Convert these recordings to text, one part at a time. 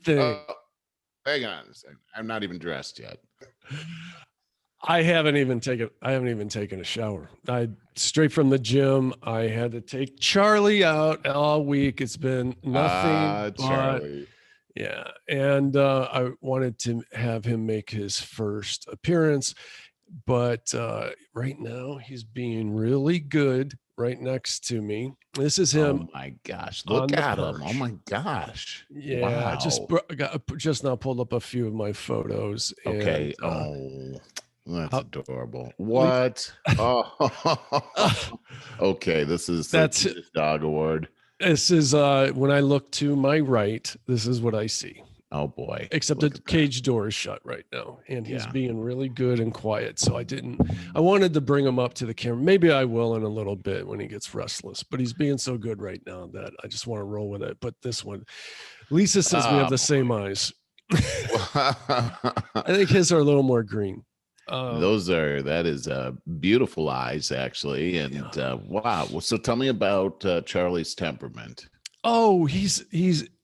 thing. Hang on a second. I'm not even dressed yet. I haven't even taken a shower. I straight from the gym. I had to take Charlie out all week. It's been nothing but Charlie. yeah. And I wanted to have him make his first appearance, but right now he's being really good right next to me. This is him. Oh my gosh. On Look the at him. Oh perch. my gosh. Yeah, Wow. just now pulled up a few of my photos. And Okay. Oh, that's uh, adorable. le- What? Oh, okay. This is the that's cutest dog award. this is when I look to my right, this is what I see. Oh boy. Except the Look at that. cage door is shut right now, and he's Yeah. being really good and quiet. So I wanted to bring him up to the camera. Maybe I will in a little bit when he gets restless, but he's being so good right now that I just want to roll with it. But this one, Lisa says we have the same eyes. I think his are a little more green. That is beautiful eyes, actually. And wow. Well, so tell me about Charlie's temperament. Oh, he's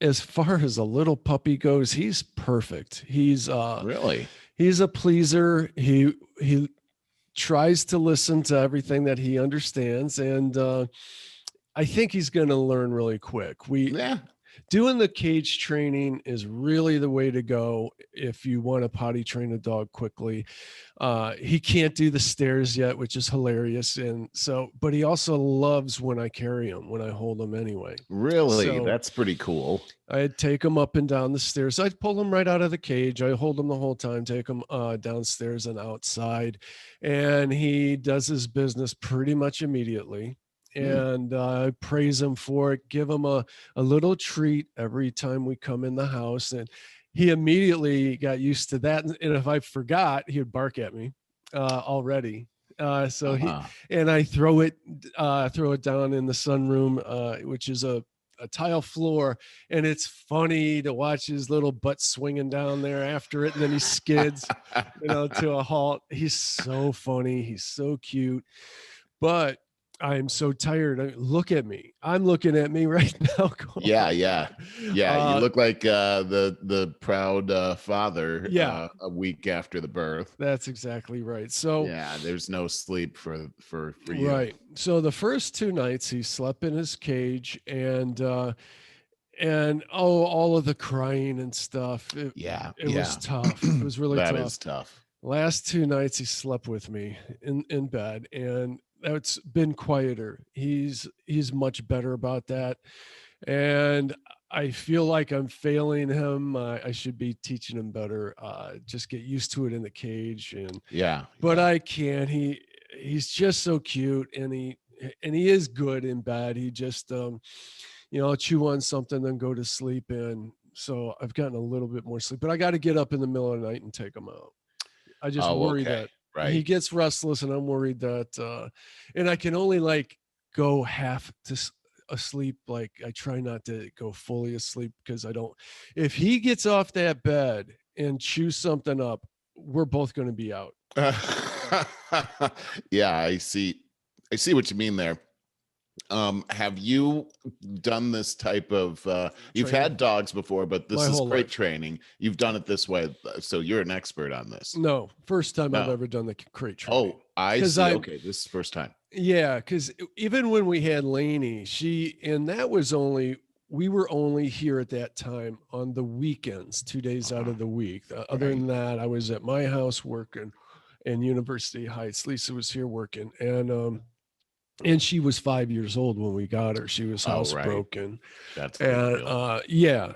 as far as a little puppy goes, he's perfect. He's Really? he's a pleaser. He tries to listen to everything that he understands, and I think he's going to learn really quick. Yeah. Doing the cage training is really the way to go if you want to potty train a dog quickly. He can't do the stairs yet, which is hilarious. And so, but he also loves when I carry him, when I hold him anyway. Really? So That's pretty cool. I'd take him up and down the stairs. I'd pull him right out of the cage. I hold him the whole time, take him downstairs and outside. And he does his business pretty much immediately. And praise him for it, give him a little treat every time we come in the house. And he immediately got used to that. And if I forgot, he would bark at me already. So and I throw it down in the sunroom, which is a tile floor, and it's funny to watch his little butt swinging down there after it, and then he skids, to a halt. He's so funny. He's so cute, but I'm so tired. Look at me. I'm looking at me right now. Yeah. You look like the proud father. Yeah. A week after the birth. That's exactly right. So yeah, there's no sleep for you. Right. So the first 2 nights he slept in his cage, and all of the crying and stuff. It was tough. It was really tough. That is tough. Last 2 nights he slept with me in bed, and it's been quieter. He's much better about that. And I feel like I'm failing him. I should be teaching him better. Just get used to it in the cage. But I can't. He's just so cute, and he is good in bed. He just I'll chew on something, then go to sleep. And so I've gotten a little bit more sleep, but I got to get up in the middle of the night and take him out. I just worry that he gets restless, and I'm worried that, and I can only go half to asleep. Like I try not to go fully asleep because if he gets off that bed and chews something up, we're both going to be out. Yeah, I see what you mean there. Have you done this type of you've had dogs before, but this is crate training. You've done it this way, so you're an expert on this. No, first time I've ever done the crate training. Oh, I see. Okay, this is first time. Yeah, because even when we had Lainey, we were only here at that time on the weekends, 2 days out of the week. Other than that, I was at my house working in University Heights. Lisa was here working, and she was 5 years old when we got her. She was housebroken.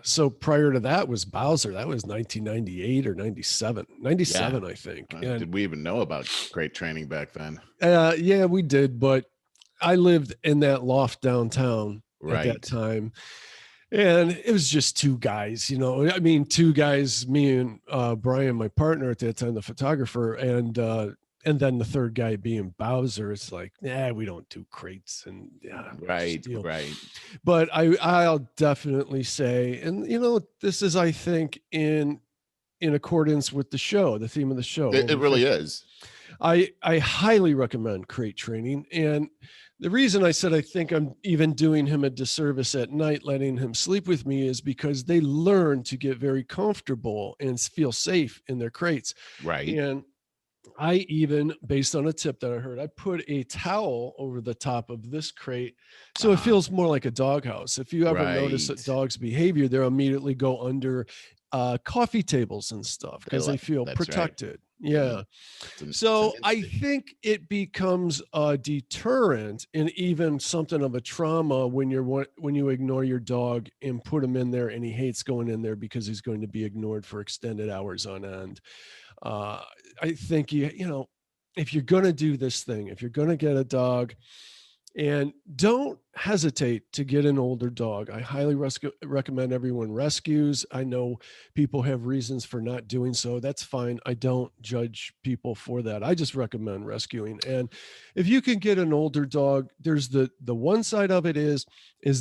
So prior to that was Bowser. That was 1998 or 97. 97, I think. Did we even know about crate training back then? Yeah, we did. But I lived in that loft downtown at that time. And it was just 2 guys, 2 guys, me and Brian, my partner at that time, the photographer, and then the third guy being Bowser. It's like, we don't do crates. And right. But I'll definitely say, and this is, I think, in accordance with the show, the theme of the show. It really is. I highly recommend crate training. And The reason I said I think I'm even doing him a disservice at night, letting him sleep with me, is because they learn to get very comfortable and feel safe in their crates. Right. And I even, based on a tip that I heard, I put a towel over the top of this crate so it Uh-huh. feels more like a doghouse. If you ever notice that Right. dogs' behavior, they'll immediately go under coffee tables and stuff They because they like, feel that's right. protected. Yeah. Yeah. It's an So I instinct. think it becomes a deterrent and even something of a trauma when when you ignore your dog and put him in there and he hates going in there because he's going to be ignored for extended hours on end. uh, I think if you're going to do this thing, if you're going to get a dog, and don't hesitate to get an older dog. I highly recommend everyone rescues. I know people have reasons for not doing so. That's fine. I don't judge people for that. I just recommend rescuing. And if you can get an older dog, there's the one side of it is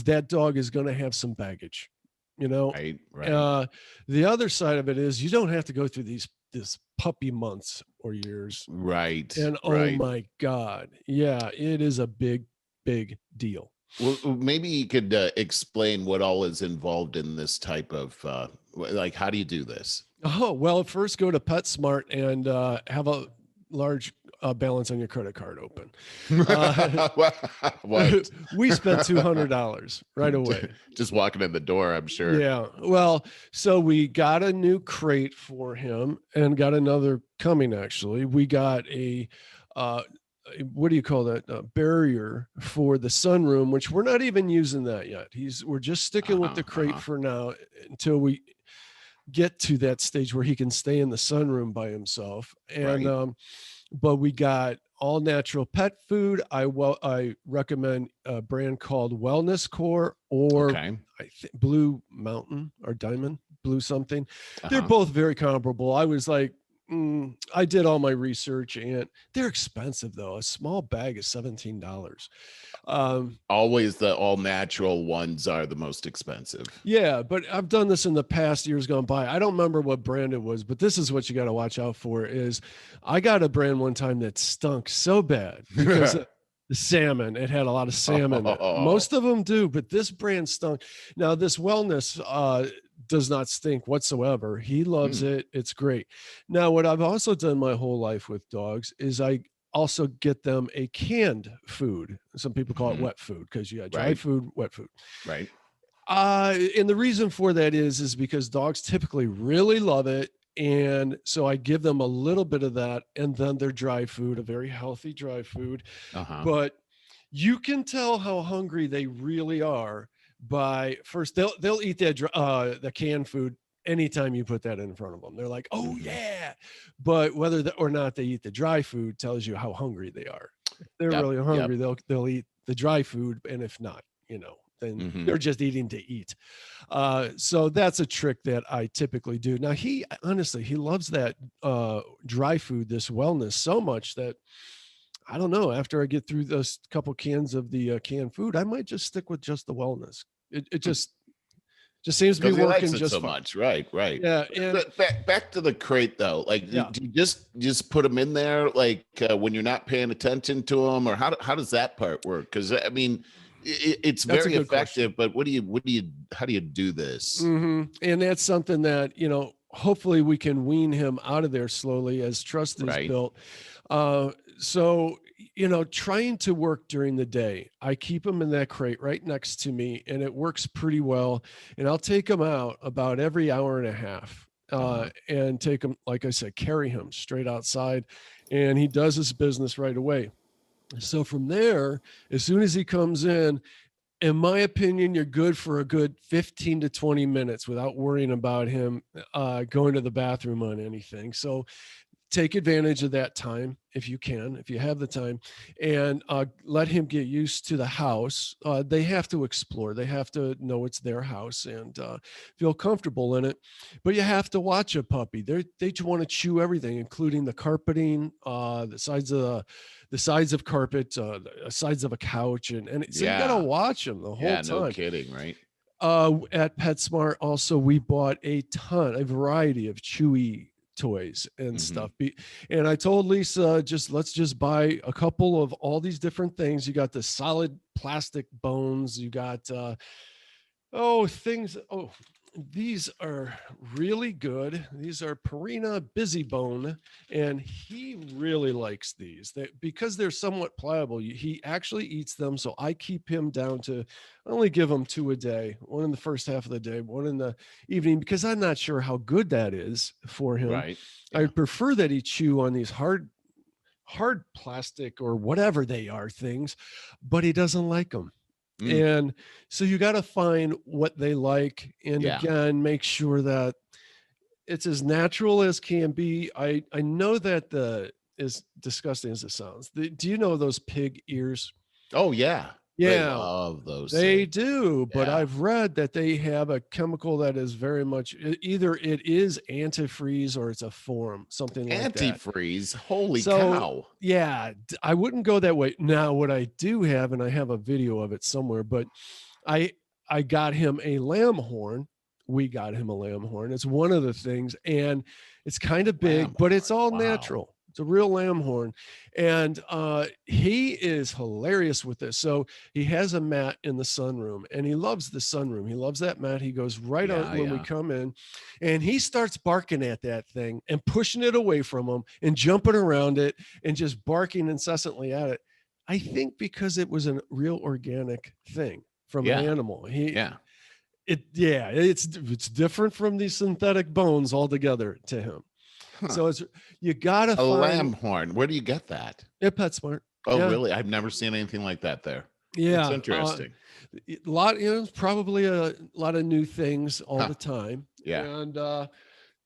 that dog is going to have some baggage, you know. Right. Right. Uh, the other side of it is you don't have to go through this puppy months or years. Right. And oh Right. my God, yeah, it is a big deal. Well, maybe you could explain what all is involved in this type of like, how do you do this? Oh, well, first go to PetSmart and have a large balance on your credit card open. Uh, What? we spent $200 right away. Just walking in the door, I'm sure. Yeah. Well, so we got a new crate for him and got another coming, actually. We got uh, what do you call that? Barrier for the sunroom, which we're not even using that yet. We're just sticking with Uh-huh, the crate uh-huh. for now until we get to that stage where he can stay in the sunroom by himself. And Right. but we got all natural pet food. I recommend a brand called Wellness Core or Okay. I think Blue Mountain or Diamond Blue something. They're Uh-huh. both very comparable. I was like, I did all my research and they're expensive though. A small bag is $17. Um, Always the all natural ones are the most expensive. Yeah, but I've done this in the past years gone by. I don't remember what brand it was, but this is what you got to watch out for is I got a brand one time that stunk so bad because the salmon, it had a lot of salmon. Oh, Most of them do, but this brand stunk. Now this wellness does not stink whatsoever. He loves hmm. it. It's great. Now what I've also done my whole life with dogs is I also get them a canned food. Some people call it Hmm. wet food because you got dry Right. food, wet food. Right. And the reason for that is because dogs typically really love it. And so I give them a little bit of that and then their dry food, a very healthy dry food. Uh-huh. But you can tell how hungry they really are by first they'll eat that the canned food anytime you put that in front of them. They're like, "Oh Hmm. yeah." But whether or not they eat the dry food tells you how hungry they are. If they're Yep. really Yep. hungry, they'll eat the dry food, and if not, then Hmm. they're just eating to eat. So that's a trick that I typically do. Now he honestly he loves that dry food, this wellness so much that I don't know. After I get through those couple cans of the canned food, I might just stick with just the wellness. It just seems to be Because he likes working it just so fine. much. Right. Right. Yeah, and But back to the crate though. Like, yeah, do you just put them in there like when you're not paying attention to them, or how does that part work? Because I mean, it's that's a very good question. effective. But how do you do this? And that's something that hopefully we can wean him out of there slowly as trust is Right. built. So trying to work during the day, I keep him in that crate right next to me, and it works pretty well. And I'll take him out about every hour and a half, Uh-huh. and take him, like I said, carry him straight outside, and he does his business right away. So from there, as soon as he comes in my opinion, you're good for a good 15 to 20 minutes without worrying about him going to the bathroom on anything. So take advantage of that time if you can, if you have the time, and let him get used to the house. They have to explore. They have to know it's their house and feel comfortable in it. But you have to watch a puppy. They just want to chew everything, including the carpeting, the sides of carpet, the sides of a couch, so you got to Yeah. watch them the whole Yeah. No time. kidding. Right. At PetSmart, also we bought a variety of chewy toys and Mm-hmm. stuff. And I told Lisa, let's just buy a couple of all these different things. You got the solid plastic bones. You got things. Oh, these are really good. These are Purina Busy Bone, and he really likes these. Because they're somewhat pliable. He actually eats them, so I keep him down to I only give him 2 a day. One in the first half of the day, one in the evening, because I'm not sure how good that is for him. Right. I Yeah. would prefer that he chew on these hard plastic or whatever they are things, but he doesn't like them. Mm. And so you got to find what they like. And Yeah. again, make sure that it's as natural as can be. I know that as disgusting as it sounds, do you know those pig ears? Oh yeah. They Yeah, love those they things. do, but Yeah. I've read that they have a chemical that is very much either it is antifreeze or it's a form, something like that. Antifreeze. Holy So, cow. yeah, I wouldn't go that way. Now, what I do have, and I have a video of it somewhere, but I I got him a lamb horn. We got him a lamb horn. It's one of the things, and it's kind of Lamb big, but it's horn. all Wow. natural. It's a real lamb horn, and he is hilarious with this. So he has a mat in the sunroom, and he loves the sunroom. He loves that mat. He goes right on Yeah, when we yeah. come in, and he starts barking at that thing and pushing it away from him and jumping around it and just barking incessantly at it. I think because it was a real organic thing from an Yeah. animal. Yeah. It's different from these synthetic bones altogether to him. Huh. So you gotta A find lamb horn. Where do you get that? at PetSmart. Oh, Yeah, really? I've never seen anything like that there. That's yeah. interesting. A lot, probably a lot of new things all Huh. the time. Yeah. And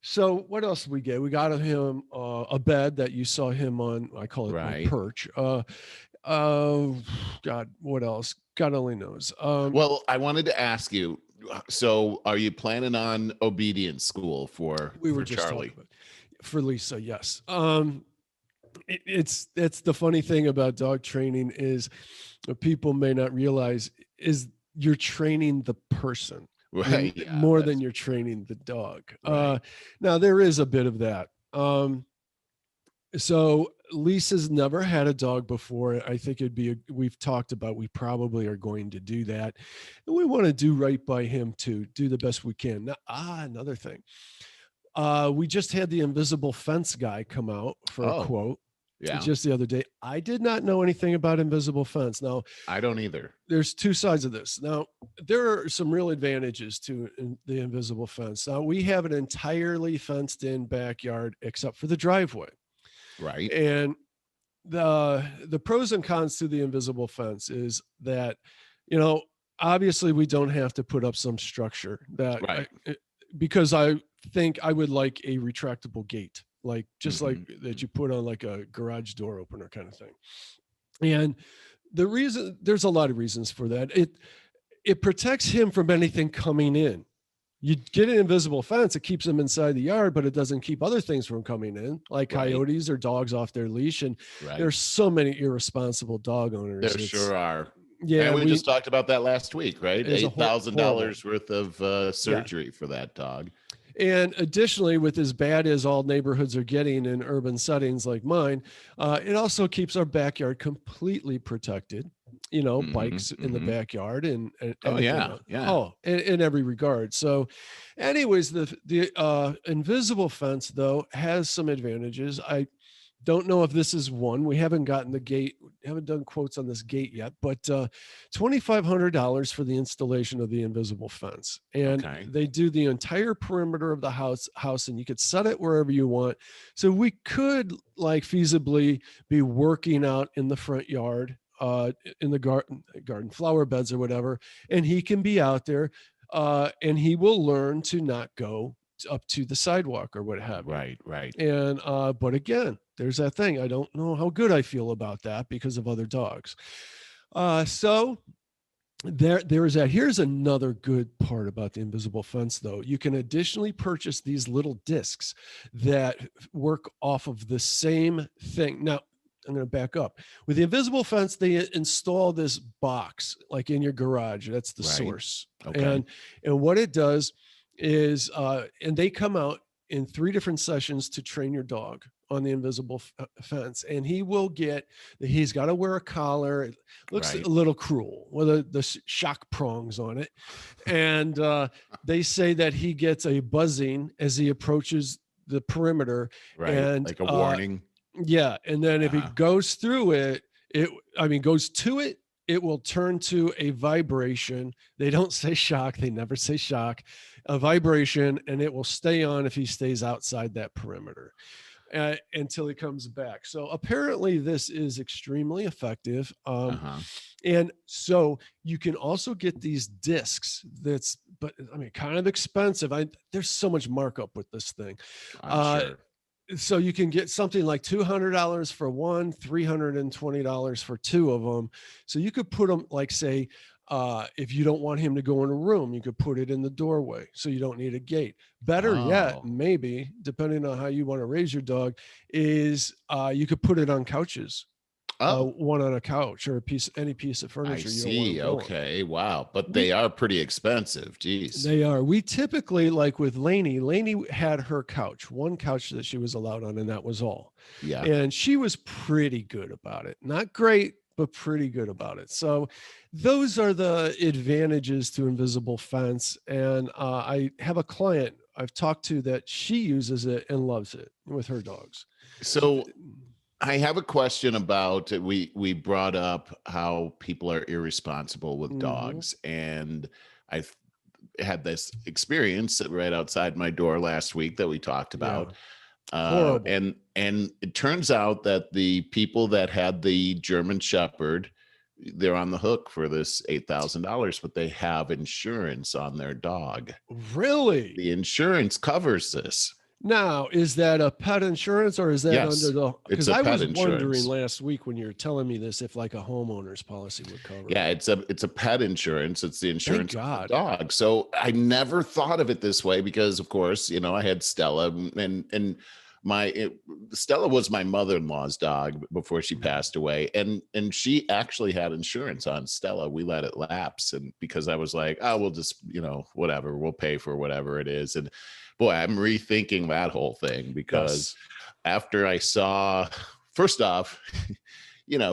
so what else did we get? We got him a bed that you saw him on. I call it my Right. perch. Uh, God, what else? God only knows. Well, I wanted to ask you, so are you planning on obedience school for We were just Charlie? talking about for Lisa. Yes. It's the funny thing about dog training is what people may not realize is you're training the person Right. Yeah. more than That's you're training the dog. right. Now there is a bit of that. So Lisa's never had a dog before. I think we've talked about, we probably are going to do that. And we want to do right by him too, do the best we can. Now, another thing. We just had the invisible fence guy come out for a Oh, quote yeah. just the other day. I did not know anything about invisible fence. Now, I don't either. there's two sides of this. Now, there are some real advantages to the invisible fence. Now, we have an entirely fenced in backyard except for the driveway. Right. And the pros and cons to the invisible fence is that, obviously we don't have to put up some structure Right. because I think I would like a retractable gate, like just like that you put on like a garage door opener kind of thing. And there's a lot of reasons for that. It protects him from anything coming in. You get an invisible fence, it keeps them inside the yard, but it doesn't keep other things from coming in, like Right. coyotes or dogs off their leash. And Right. there's so many irresponsible dog owners. There sure are. Yeah, and we just talked about that last week, right? It's $8,000 worth of surgery for that dog. And additionally, with as bad as all neighborhoods are getting in urban settings like mine, it also keeps our backyard completely protected. Bikes in the backyard and Oh yeah, yeah. Oh, in every regard. So, anyways, the invisible fence though has some advantages. I don't know if this is one. We haven't gotten the gate, haven't done quotes on this gate yet, but $2,500 for the installation of the invisible fence. And Okay. they do the entire perimeter of the house, and you could set it wherever you want. So we could like feasibly be working out in the front yard, in the garden flower beds or whatever, and he can be out there, and he will learn to not go up to the sidewalk or what have you. Right. And but again, there's that thing. I don't know how good I feel about that because of other dogs. So there is that. Here's another good part about the invisible fence, though. You can additionally purchase these little discs that work off of the same thing. Now, I'm going to back up. With the invisible fence, they install this box like in your garage. That's the source. Okay. And what it does is, and they come out in 3 different sessions to train your dog on the invisible fence. And he's got to wear a collar. It looks a little cruel with the shock prongs on it. And they say that he gets a buzzing as he approaches the perimeter. Right. And like a warning. Yeah. And then if he goes through it, goes to it, it will turn to a vibration. They don't say shock. They never say shock. A vibration, and it will stay on if he stays outside that perimeter until he comes back. So apparently this is extremely effective. And so you can also get these discs kind of expensive. There's so much markup with this thing. I'm sure. So you can get something like $200 for one, $320 for 2 of them. So you could put them, like, say, if you don't want him to go in a room, you could put it in the doorway so you don't need a gate. Better yet, maybe, depending on how you want to raise your dog, is you could put it on couches. One on a couch or any piece of furniture. I see. Okay. Wow. But they are pretty expensive. Jeez. They are. We typically, like with Lainey had her couch, one couch that she was allowed on, and that was all. Yeah. And she was pretty good about it. Not great, but pretty good about it. So those are the advantages to invisible fence. And I have a client I've talked to that she uses it and loves it with her dogs. So I have a question about, we brought up how people are irresponsible with dogs, and I've had this experience right outside my door last week that we talked about. And it turns out that the people that had the German Shepherd, they're on the hook for this $8,000, but they have insurance on their dog. Really? The insurance covers this. Now, is that a pet insurance or is that under the? Because I was wondering last week when you were telling me this if like a homeowner's policy would cover. Yeah, it's a pet insurance. It's the insurance of the dog. So I never thought of it this way because, of course, I had Stella, and Stella was my mother-in-law's dog before she passed away, and she actually had insurance on Stella. We let it lapse, and because I was like, we'll just whatever, we'll pay for whatever it is. And boy, I'm rethinking that whole thing because after I saw, first off,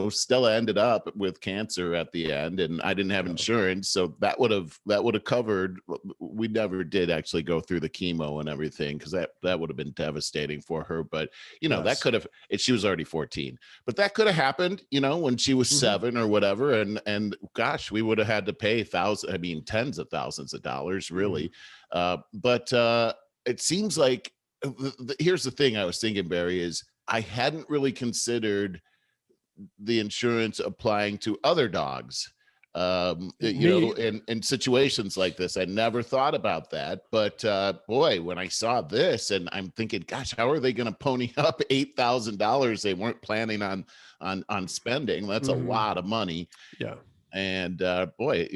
Stella ended up with cancer at the end, and I didn't have insurance, so that would have covered. We never did actually go through the chemo and everything because that would have been devastating for her. But that could have. She was already 14, but that could have happened. When she was 7 or whatever, and gosh, we would have had to pay tens of thousands of dollars, really. But it seems like here's the thing I was thinking, Barry, is I hadn't really considered the insurance applying to other dogs, in situations like this. I never thought about that, but boy, when I saw this, and I'm thinking, gosh, how are they going to pony up $8,000 they weren't planning on spending? That's a lot of money. Yeah. And boy,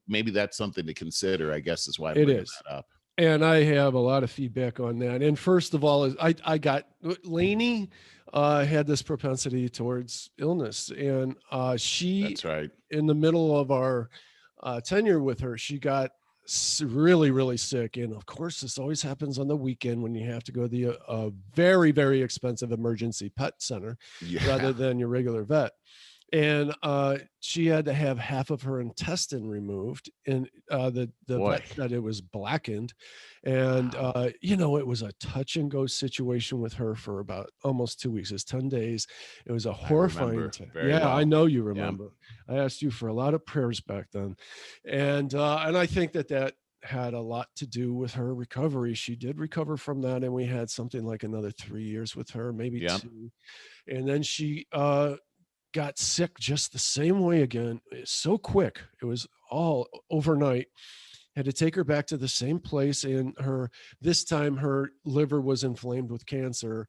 maybe that's something to consider, I guess, is why I'm bringing that up. And I have a lot of feedback on that. And first of all, I got Lainey had this propensity towards illness, and that's right. In the middle of our tenure with her, she got really, really sick. And of course, this always happens on the weekend when you have to go to the very, very expensive emergency pet center rather than your regular vet. And she had to have half of her intestine removed, and the vet said it was blackened. And it was a touch and go situation with her for about almost 2 weeks. It's 10 days. It was a horrifying time. Well. I know you remember. Yeah. I asked you for a lot of prayers back then, and I think that had a lot to do with her recovery. She did recover from that, and we had something like another 3 years with her, maybe 2, and then she got sick just the same way again. So quick. It was all overnight. Had to take her back to the same place, and this time her liver was inflamed with cancer.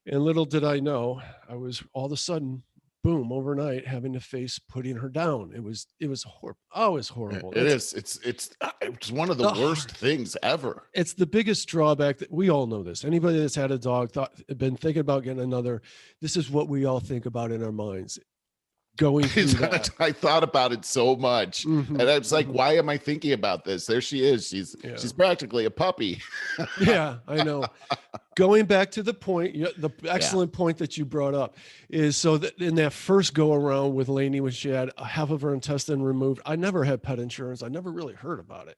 And little did I know, I was all of a sudden, boom, overnight, having to face putting her down. It was horrible. Oh, it's horrible. It's one of the worst things ever. It's the biggest drawback that we all know this. Anybody that's had a dog been thinking about getting another, this is what we all think about in our minds. going through that. I thought about it so much, and I was like, why am I thinking about this? There she is. She's practically a puppy. Yeah, I know. Going back to the point, the excellent point that you brought up is so that in that first go around with Lainey, when she had half of her intestine removed, I never had pet insurance. I never really heard about it.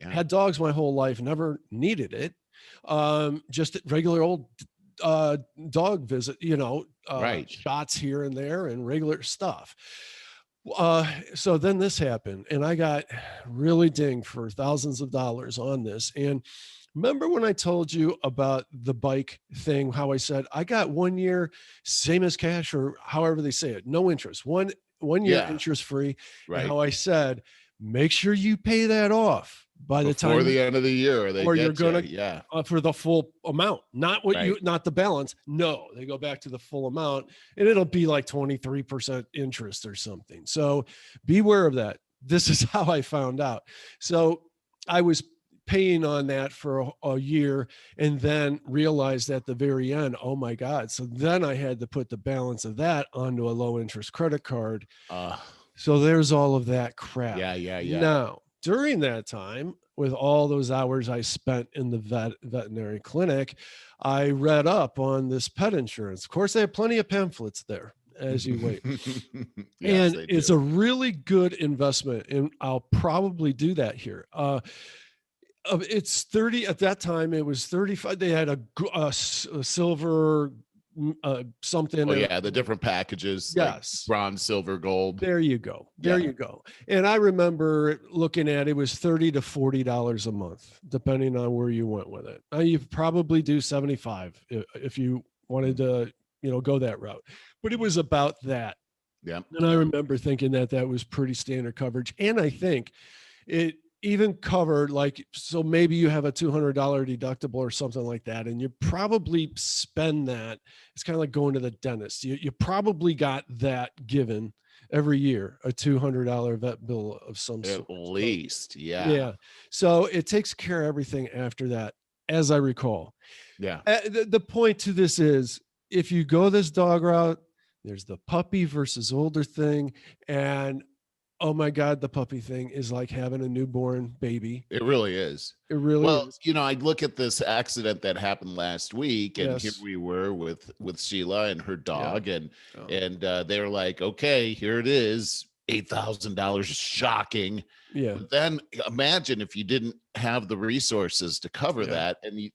Had dogs my whole life, never needed it. Just regular old dog visit, shots here and there and regular stuff. So then this happened, and I got really dinged for thousands of dollars on this. And remember when I told you about the bike thing, how I said I got 1 year, same as cash, or however they say it, no interest, one year interest free. Right. And how I said, make sure you pay that off by the time before the end of the year, or you're gonna for the full amount, not not the balance. No, they go back to the full amount, and it'll be like 23% interest or something. So beware of that. This is how I found out. So I was paying on that for a year, and then realized at the very end, oh my God. So then I had to put the balance of that onto a low interest credit card. So there's all of that crap. Yeah. Now, during that time, with all those hours I spent in the veterinary clinic, I read up on this pet insurance. Of course, they have plenty of pamphlets there as you wait. Yes, and it's a really good investment, and I'll probably do that here. It's 30 at that time. It was 35. They had a silver something. Oh yeah, the different packages. Yes, like bronze, silver, gold. There you go. You go. And I remember looking at it was $30 to $40 a month, depending on where you went with it. Now you probably do 75 if you wanted to, go that route. But it was about that. Yeah. And I remember thinking that was pretty standard coverage, and I think it even covered, like, so maybe you have a $200 deductible or something like that, and you probably spend that. It's kind of like going to the dentist. You probably got that given every year, a $200 vet bill of some sort. At least, yeah. Yeah. So it takes care of everything after that, as I recall. Yeah. The point to this is, if you go this dog route, there's the puppy versus older thing, and oh my God, the puppy thing is like having a newborn baby. It really is. It really is. Well, I look at this accident that happened last week, and here we were with Sheila and her dog, and they were like, okay, here it is, $8,000, shocking. Yeah. But then imagine if you didn't have the resources to cover that, and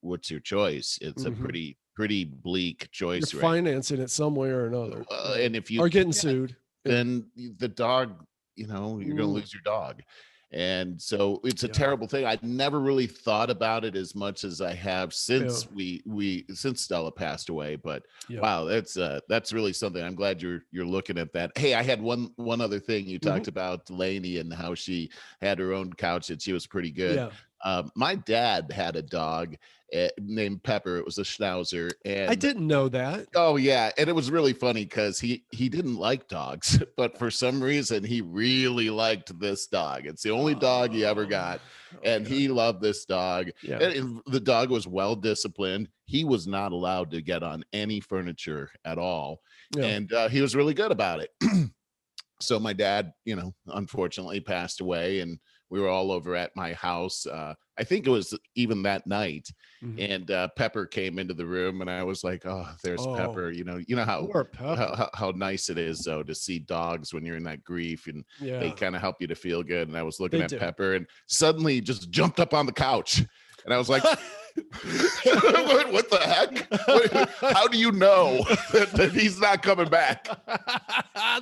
what's your choice? It's a pretty bleak choice. You're financing it some way or another, and if you are getting sued, then the dog, you're going to lose your dog. And so it's a terrible thing. I never really thought about it as much as I have since since Stella passed away. But wow, that's really something. I'm glad you're looking at that. Hey, I had one other thing. You talked about Lainey and how she had her own couch, and she was pretty good. My dad had a dog named Pepper. It was a Schnauzer, and I didn't know that. Oh yeah, and it was really funny because he didn't like dogs, but for some reason he really liked this dog. It's the only dog he ever got, and he loved this dog. And the dog was well disciplined. He was not allowed to get on any furniture at all, and he was really good about it. So my dad, unfortunately passed away, and we were all over at my house. I think it was even that night, and Pepper came into the room, and I was like, "Oh, there's Pepper." You know how nice it is, though, to see dogs when you're in that grief, and they kind of help you to feel good. And I was looking at Pepper, and suddenly he just jumped up on the couch, and I was like, what the heck? How do you know that he's not coming back?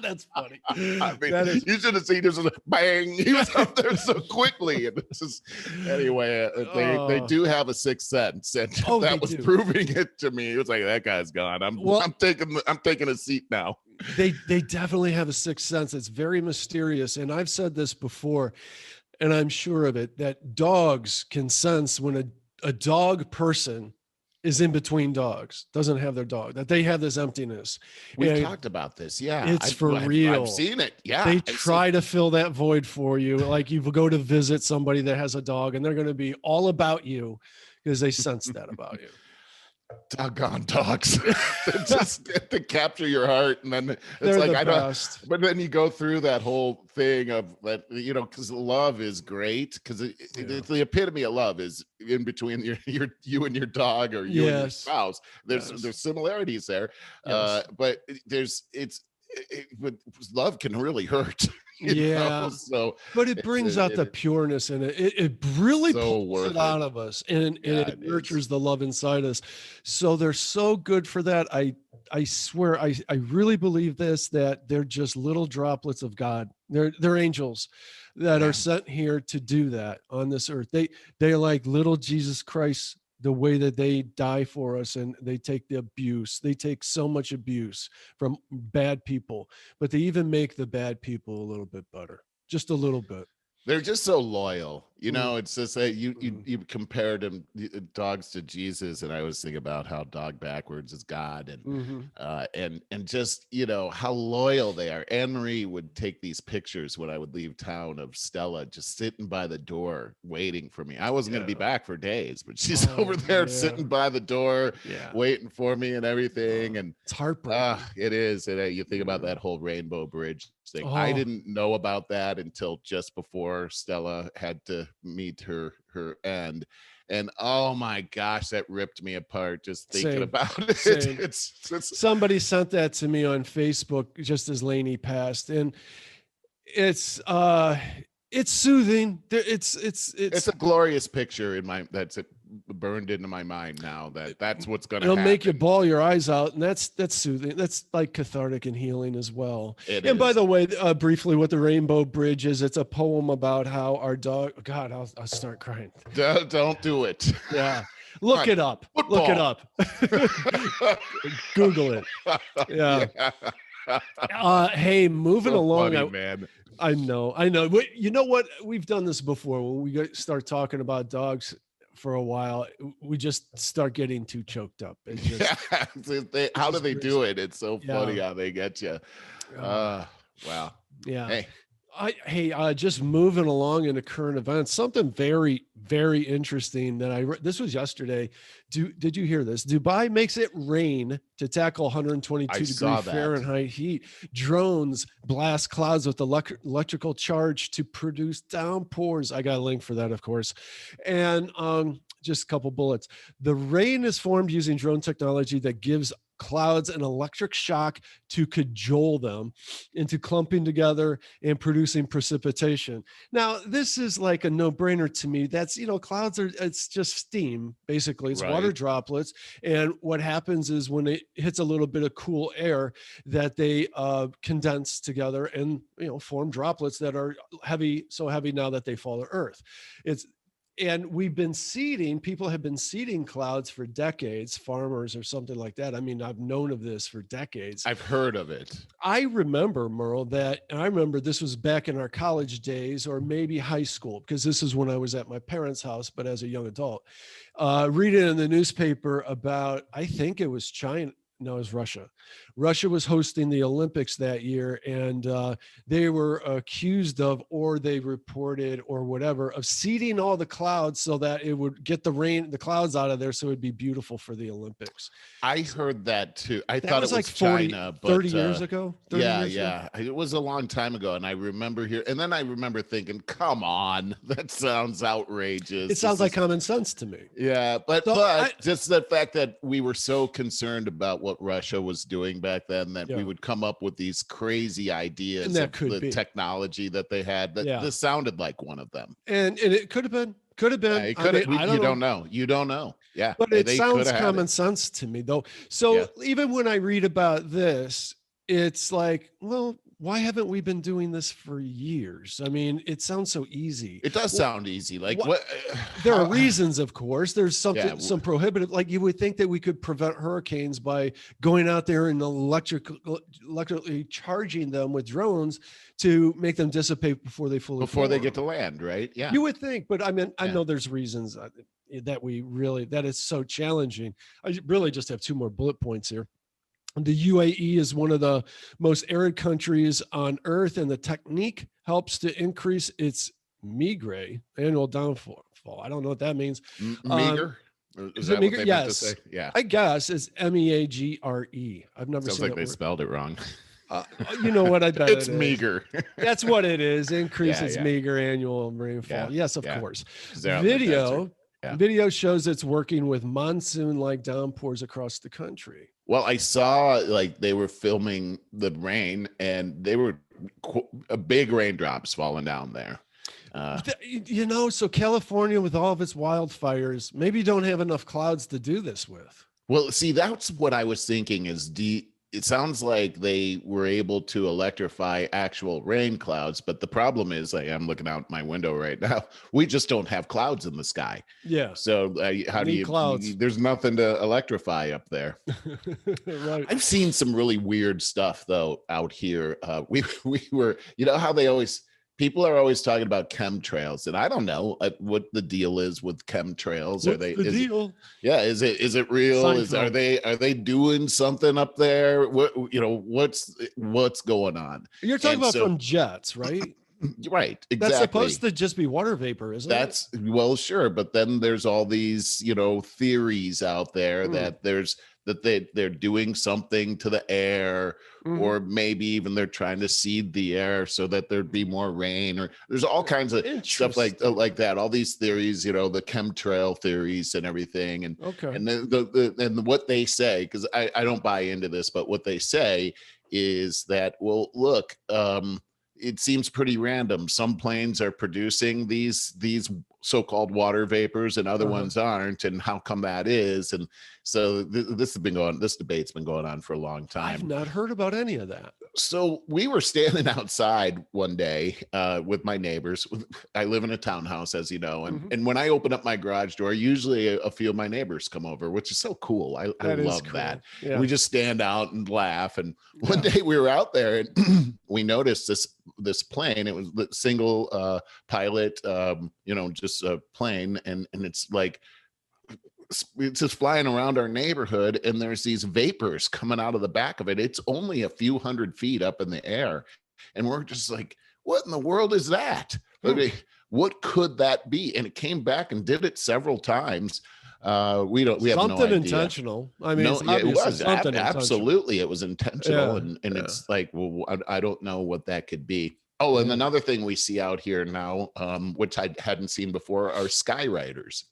That's funny. I mean, you should have seen this bang. He was up there so quickly. And anyway, they do have a sixth sense, and that was proving it to me. It was like, that guy's gone. I'm taking a seat now. They definitely have a sixth sense. It's very mysterious, and I've said this before, and I'm sure of it, that dogs can sense when a dog person is in between dogs, doesn't have their dog, that they have this emptiness. We've talked about this. Yeah. It's real. I've seen it. Yeah. They try to fill that void for you. Like you go to visit somebody that has a dog, and they're going to be all about you because they sense that about you. doggone dogs. Just to capture your heart. And then it's They're like, the I best. don't, but then you go through that whole thing of that, you know, because love is great, because it's the epitome of love is in between you and your dog, or you and your Yes. spouse. There's Yes. there's similarities there. Yes. But but love can really hurt. Yeah. So But it brings out the pureness in it. It really so pulls worth it it. out of us, and Yeah, it it is. nurtures the love inside us. So they're so good for that. I swear I really believe this, that they're just little droplets of God. They're angels that are Yeah. sent here to do that on this earth. They're like little Jesus Christ, the way that they die for us, and they take the abuse. They take so much abuse from bad people, but they even make the bad people a little bit better. Just a little bit. They're just so loyal. You Mm, know, it's just that mm, you compared them, dogs, to Jesus, and I always think about how dog backwards is God, mhm. and just, you know, how loyal they are. Anne Marie would take these pictures when I would leave town of Stella just sitting by the door waiting for me. I wasn't going to be Yeah. back for days, but she's Oh, over there yeah. sitting by the door Yeah. waiting for me and everything. Oh, And it's heartbreaking. it is. And you think about Yeah. that whole Rainbow Bridge thing. I Oh, didn't know about that until just before Stella had to meet her end. And oh my gosh, that ripped me apart just thinking same, about it. same. It's Somebody sent that to me on Facebook just as Lainey passed, and it's it's soothing. it's a glorious picture in my that's it burned into my mind now, that's what's going to it'll make you happen. bawl your eyes out, and that's soothing. That's like cathartic and healing as well. It And by is. the way, briefly, what the Rainbow Bridge is, it's a poem about how our dog. God, I'll start crying. Don't do it. Yeah, look On it up. Look it football. up. Google it. Yeah. Hey, moving So along. funny, man. I know. You know what? We've done this before. When we start talking about dogs for a while, we just start getting too choked up. It just, How do they do it? It's so funny yeah. how they get you. Uh, Wow. yeah. Hey, Just moving along into current events, something very, very interesting that this was yesterday. Did you hear this? Dubai makes it rain to tackle 122 degree Fahrenheit heat. Drones blast clouds with electrical charge to produce downpours. I got a link for that, of course. And just a couple bullets. The rain is formed using drone technology that gives clouds an electric shock to cajole them into clumping together and producing precipitation. Now, this is like a no-brainer to me. That's, clouds it's just steam, basically. It's water right. droplets. And what happens is when it hits a little bit of cool air, that they condense together and, form droplets that are so heavy now that they fall to earth. And people have been seeding clouds for decades, farmers or something like that. I mean, I've known of this for decades. I've heard of it. I remember, Merle, and I remember this was back in our college days or maybe high school, because this is when I was at my parents' house, but as a young adult, reading in the newspaper about, I think it was China. No, it was Russia. Russia was hosting the Olympics that year, and they were accused of, or they reported, or whatever, of seeding all the clouds so that it would get the clouds out of there, so it'd be beautiful for the Olympics. I heard that too. I thought it was like 40, China, but 30 years ago. 30 years yeah. It was a long time ago, and I remember and then I remember thinking, "Come on, that sounds outrageous." It sounds like common sense to me. Yeah, but just the fact that we were so concerned about what Russia was doing back then that we would come up with these crazy ideas, and that of the technology that they had. This sounded like one of them, and it could have been. Yeah, you don't know. You don't know. Yeah, but it sounds common sense to me, though. So even when I read about this, it's like, well, why haven't we been doing this for years? I mean, it sounds so easy. It does sound easy. Like what? There are reasons, of course. There's some prohibitive. Like you would think that we could prevent hurricanes by going out there and electrically charging them with drones to make them dissipate before they they get to land, right? Yeah, you would think. But I mean, I know there's reasons that it's so challenging. I really just have two more bullet points here. The UAE is one of the most arid countries on earth, and the technique helps to increase its migrate, annual downfall. I don't know what that means. Meager? Is Is it that what meager? they meant to Yes. say? Yeah. I guess it's Meagre. I've never Sounds seen like that they word. spelled it wrong. You know what? I bet It's it is. meager. That's what it is. Increases Yeah. meager annual rainfall. Yeah. Yes, of Yeah. course. 'Cause they're out in the desert. Yeah. Video shows it's working with monsoon-like downpours across the country. Well, I saw like they were filming the rain, and they were big raindrops falling down there. So California, with all of its wildfires, maybe don't have enough clouds to do this with. Well, see, that's what I was thinking is it sounds like they were able to electrify actual rain clouds, but the problem is I'm looking out my window right now. We just don't have clouds in the sky. Yeah. So how do you clouds? There's nothing to electrify up there. Right. I've seen some really weird stuff though out here. We were, how people are always talking about chemtrails, and I don't know what the deal is with chemtrails. What's the deal? Is it real? Seinfeld. Are they doing something up there? What's going on? You're talking about from jets, right? Right, exactly. That's supposed to just be water vapor, isn't it? Well, sure, but then there's all these theories out there that they're doing something to the air, or maybe even they're trying to seed the air so that there'd be more rain, or there's all kinds of stuff like that. All these theories, the chemtrail theories and everything, and and and what they say, because I don't buy into this, but what they say is that, well, look, it seems pretty random. Some planes are producing these so-called water vapors and other ones aren't, and how come that is? And so this debate's been going on for a long time. I've not heard about any of that. So we were standing outside one day with my neighbors. I live in a townhouse, as you know, and when I open up my garage door, usually a few of my neighbors come over, which is so cool. I love that. Yeah. We just stand out and laugh. And one day we were out there, and we noticed this plane. It was the single pilot, just a plane, and it's like it's just flying around our neighborhood, and there's these vapors coming out of the back of it. It's only a few hundred feet up in the air, and we're just like, what in the world is that? What could that be? And it came back and did it several times. We have no idea. Intentional. I mean, it was absolutely, it was intentional. And it's like, well, I don't know what that could be. Oh, and another thing we see out here now, which I hadn't seen before, are skywriters.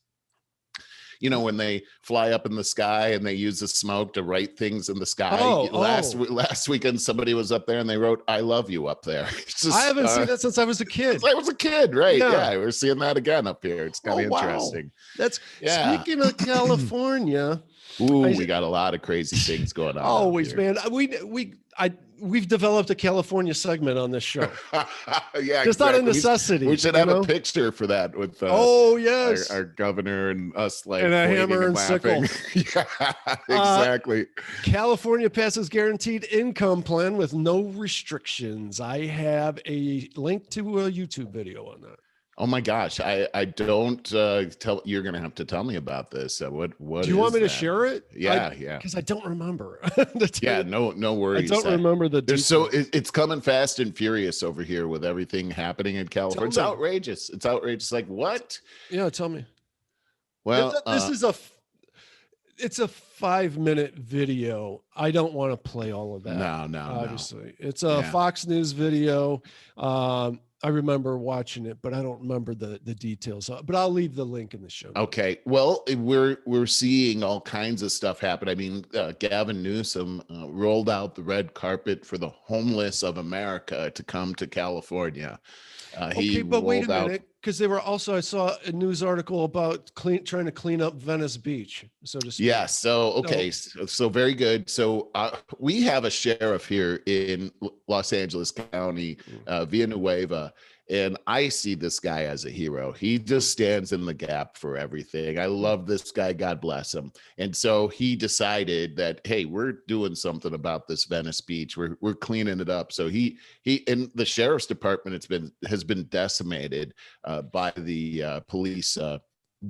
When they fly up in the sky and they use the smoke to write things in the sky. Last weekend, somebody was up there and they wrote, "I love you" up there. I haven't seen that since I was a kid. Since I was a kid, right? Yeah, we're seeing that again up here. It's kind of interesting. That's speaking of California. We got a lot of crazy things going on. Always, man. We've developed a California segment on this show. Just out of necessity. We should have a picture for that with our governor and us like and a hammer and laughing. sickle. Yeah, exactly. California passes guaranteed income plan with no restrictions. I have a link to a YouTube video on that. Oh my gosh, I don't tell. You're gonna have to tell me about this. What do you want me to share it? Yeah, because I don't remember. No worries. I don't remember the details. So it's coming fast and furious over here with everything happening in California. It's outrageous. It's outrageous. Like what? Yeah, tell me. Well, this is it's a 5-minute video. I don't want to play all of that. No. Obviously, it's a Fox News video. I remember watching it, but I don't remember the details. But I'll leave the link in the show. Okay. Well, we're seeing all kinds of stuff happen. I mean, Gavin Newsom rolled out the red carpet for the homeless of America to come to California. But wait a minute, because they were also, I saw a news article about trying to clean up Venice Beach, so to speak. Yeah. So very good. So we have a sheriff here in Los Angeles County, Villanueva, and I see this guy as a hero. He just stands in the gap for everything. I love this guy. God bless him. And so he decided that, hey, we're doing something about this Venice Beach. We're cleaning it up. So he in the sheriff's department, has been decimated by the police.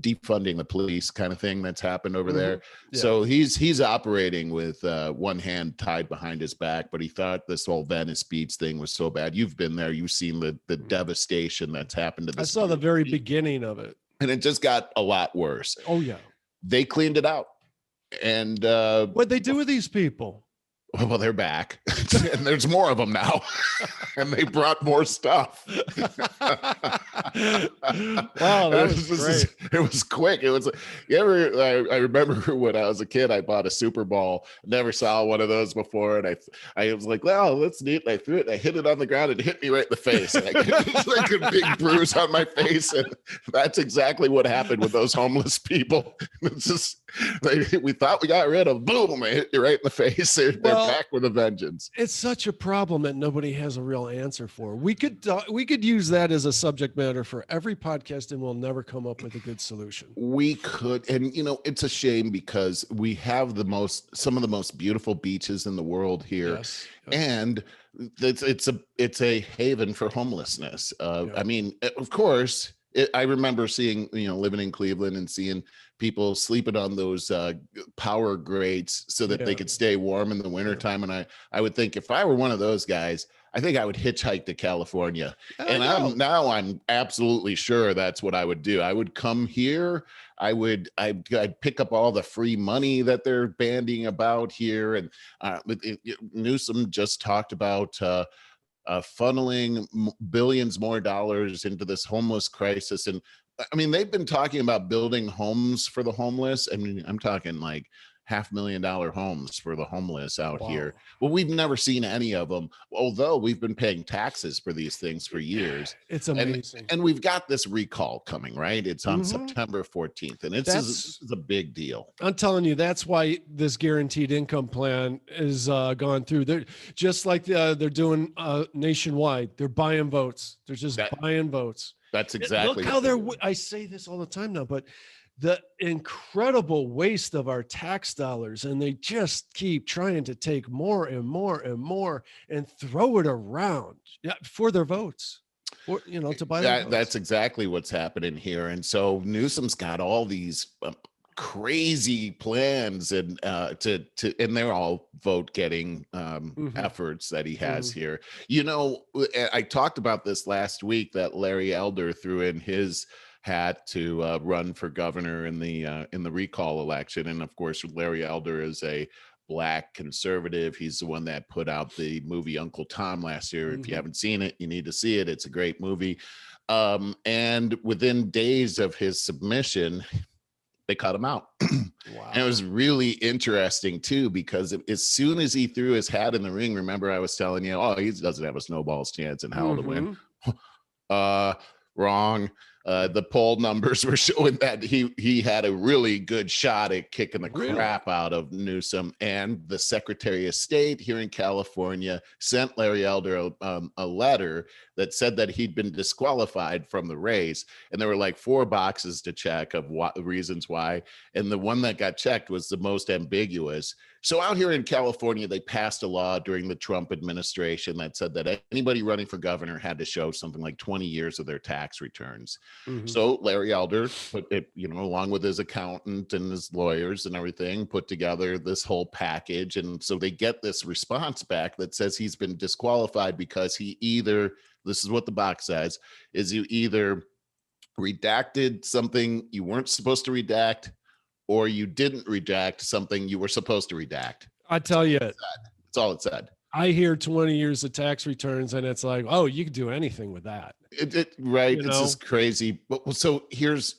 Defunding the police kind of thing that's happened over there. Yeah. So he's operating with one hand tied behind his back, but he thought this whole Venice Beach thing was so bad. You've been there, you've seen the devastation that's happened to this. I saw the very beginning of it. And it just got a lot worse. Oh yeah. they cleaned it out. And what'd they do with these people? Well, they're back, and there's more of them now, and they brought more stuff. Wow, that was great. It was quick. It was. I remember when I was a kid, I bought a Super Ball. Never saw one of those before, and I was like, "Well, that's neat." And I threw it, and I hit it on the ground, and it hit me right in the face. And it's like a big bruise on my face, and that's exactly what happened with those homeless people. It's just we thought we got rid of. Boom! I hit you right in the face. They're back with a vengeance. It's such a problem that nobody has a real answer for. We could use that as a subject matter for every podcast, and we'll never come up with a good solution. We could, and it's a shame because we have some of the most beautiful beaches in the world here. Yes. And it's a haven for homelessness. I mean, of course, I remember seeing, living in Cleveland and seeing people sleeping on those power grates so that they could stay warm in the wintertime. And I would think, if I were one of those guys, I think I would hitchhike to California. I'm absolutely sure that's what I would do. I would come here. I'd pick up all the free money that they're bandying about here. And Newsom just talked about funneling billions more dollars into this homeless crisis. And I mean, they've been talking about building homes for the homeless. I mean, I'm talking like $500,000 homes for the homeless out here. Well, we've never seen any of them, although we've been paying taxes for these things for years. It's amazing. And we've got this recall coming, right? It's on September 14th, and this is a big deal. I'm telling you, that's why this guaranteed income plan is gone through. They're just like they're doing nationwide. They're buying votes. They're just buying votes. That's exactly. Look how I say this all the time now, but the incredible waste of our tax dollars, and they just keep trying to take more and more and more and throw it around for their votes, or to buy their votes. That's exactly what's happening here. And so Newsom's got all these crazy plans, and and they're all vote getting efforts that he has here. I talked about this last week, that Larry Elder threw in his hat to run for governor in the recall election. And of course, Larry Elder is a Black conservative. He's the one that put out the movie Uncle Tom last year. If you haven't seen it, you need to see it. It's a great movie. And within days of his submission, they cut him out. Wow. And it was really interesting too, because as soon as he threw his hat in the ring, remember I was telling you, he doesn't have a snowball's chance in hell to win. Wrong. The poll numbers were showing that he had a really good shot at kicking the crap out of Newsom. And the Secretary of State here in California sent Larry Elder a letter that said that he'd been disqualified from the race. And there were like 4 boxes to check of reasons why. And the one that got checked was the most ambiguous. So out here in California, they passed a law during the Trump administration that said that anybody running for governor had to show something like 20 years of their tax returns. So Larry Elder put it, along with his accountant and his lawyers and everything, put together this whole package. And so they get this response back that says he's been disqualified because he either, this is what the box says, is you either redacted something you weren't supposed to redact, or you didn't redact something you were supposed to redact. I tell you, that's all it said. I hear 20 years of tax returns, and it's like, you can do anything with that. Right. It's just crazy. But so here's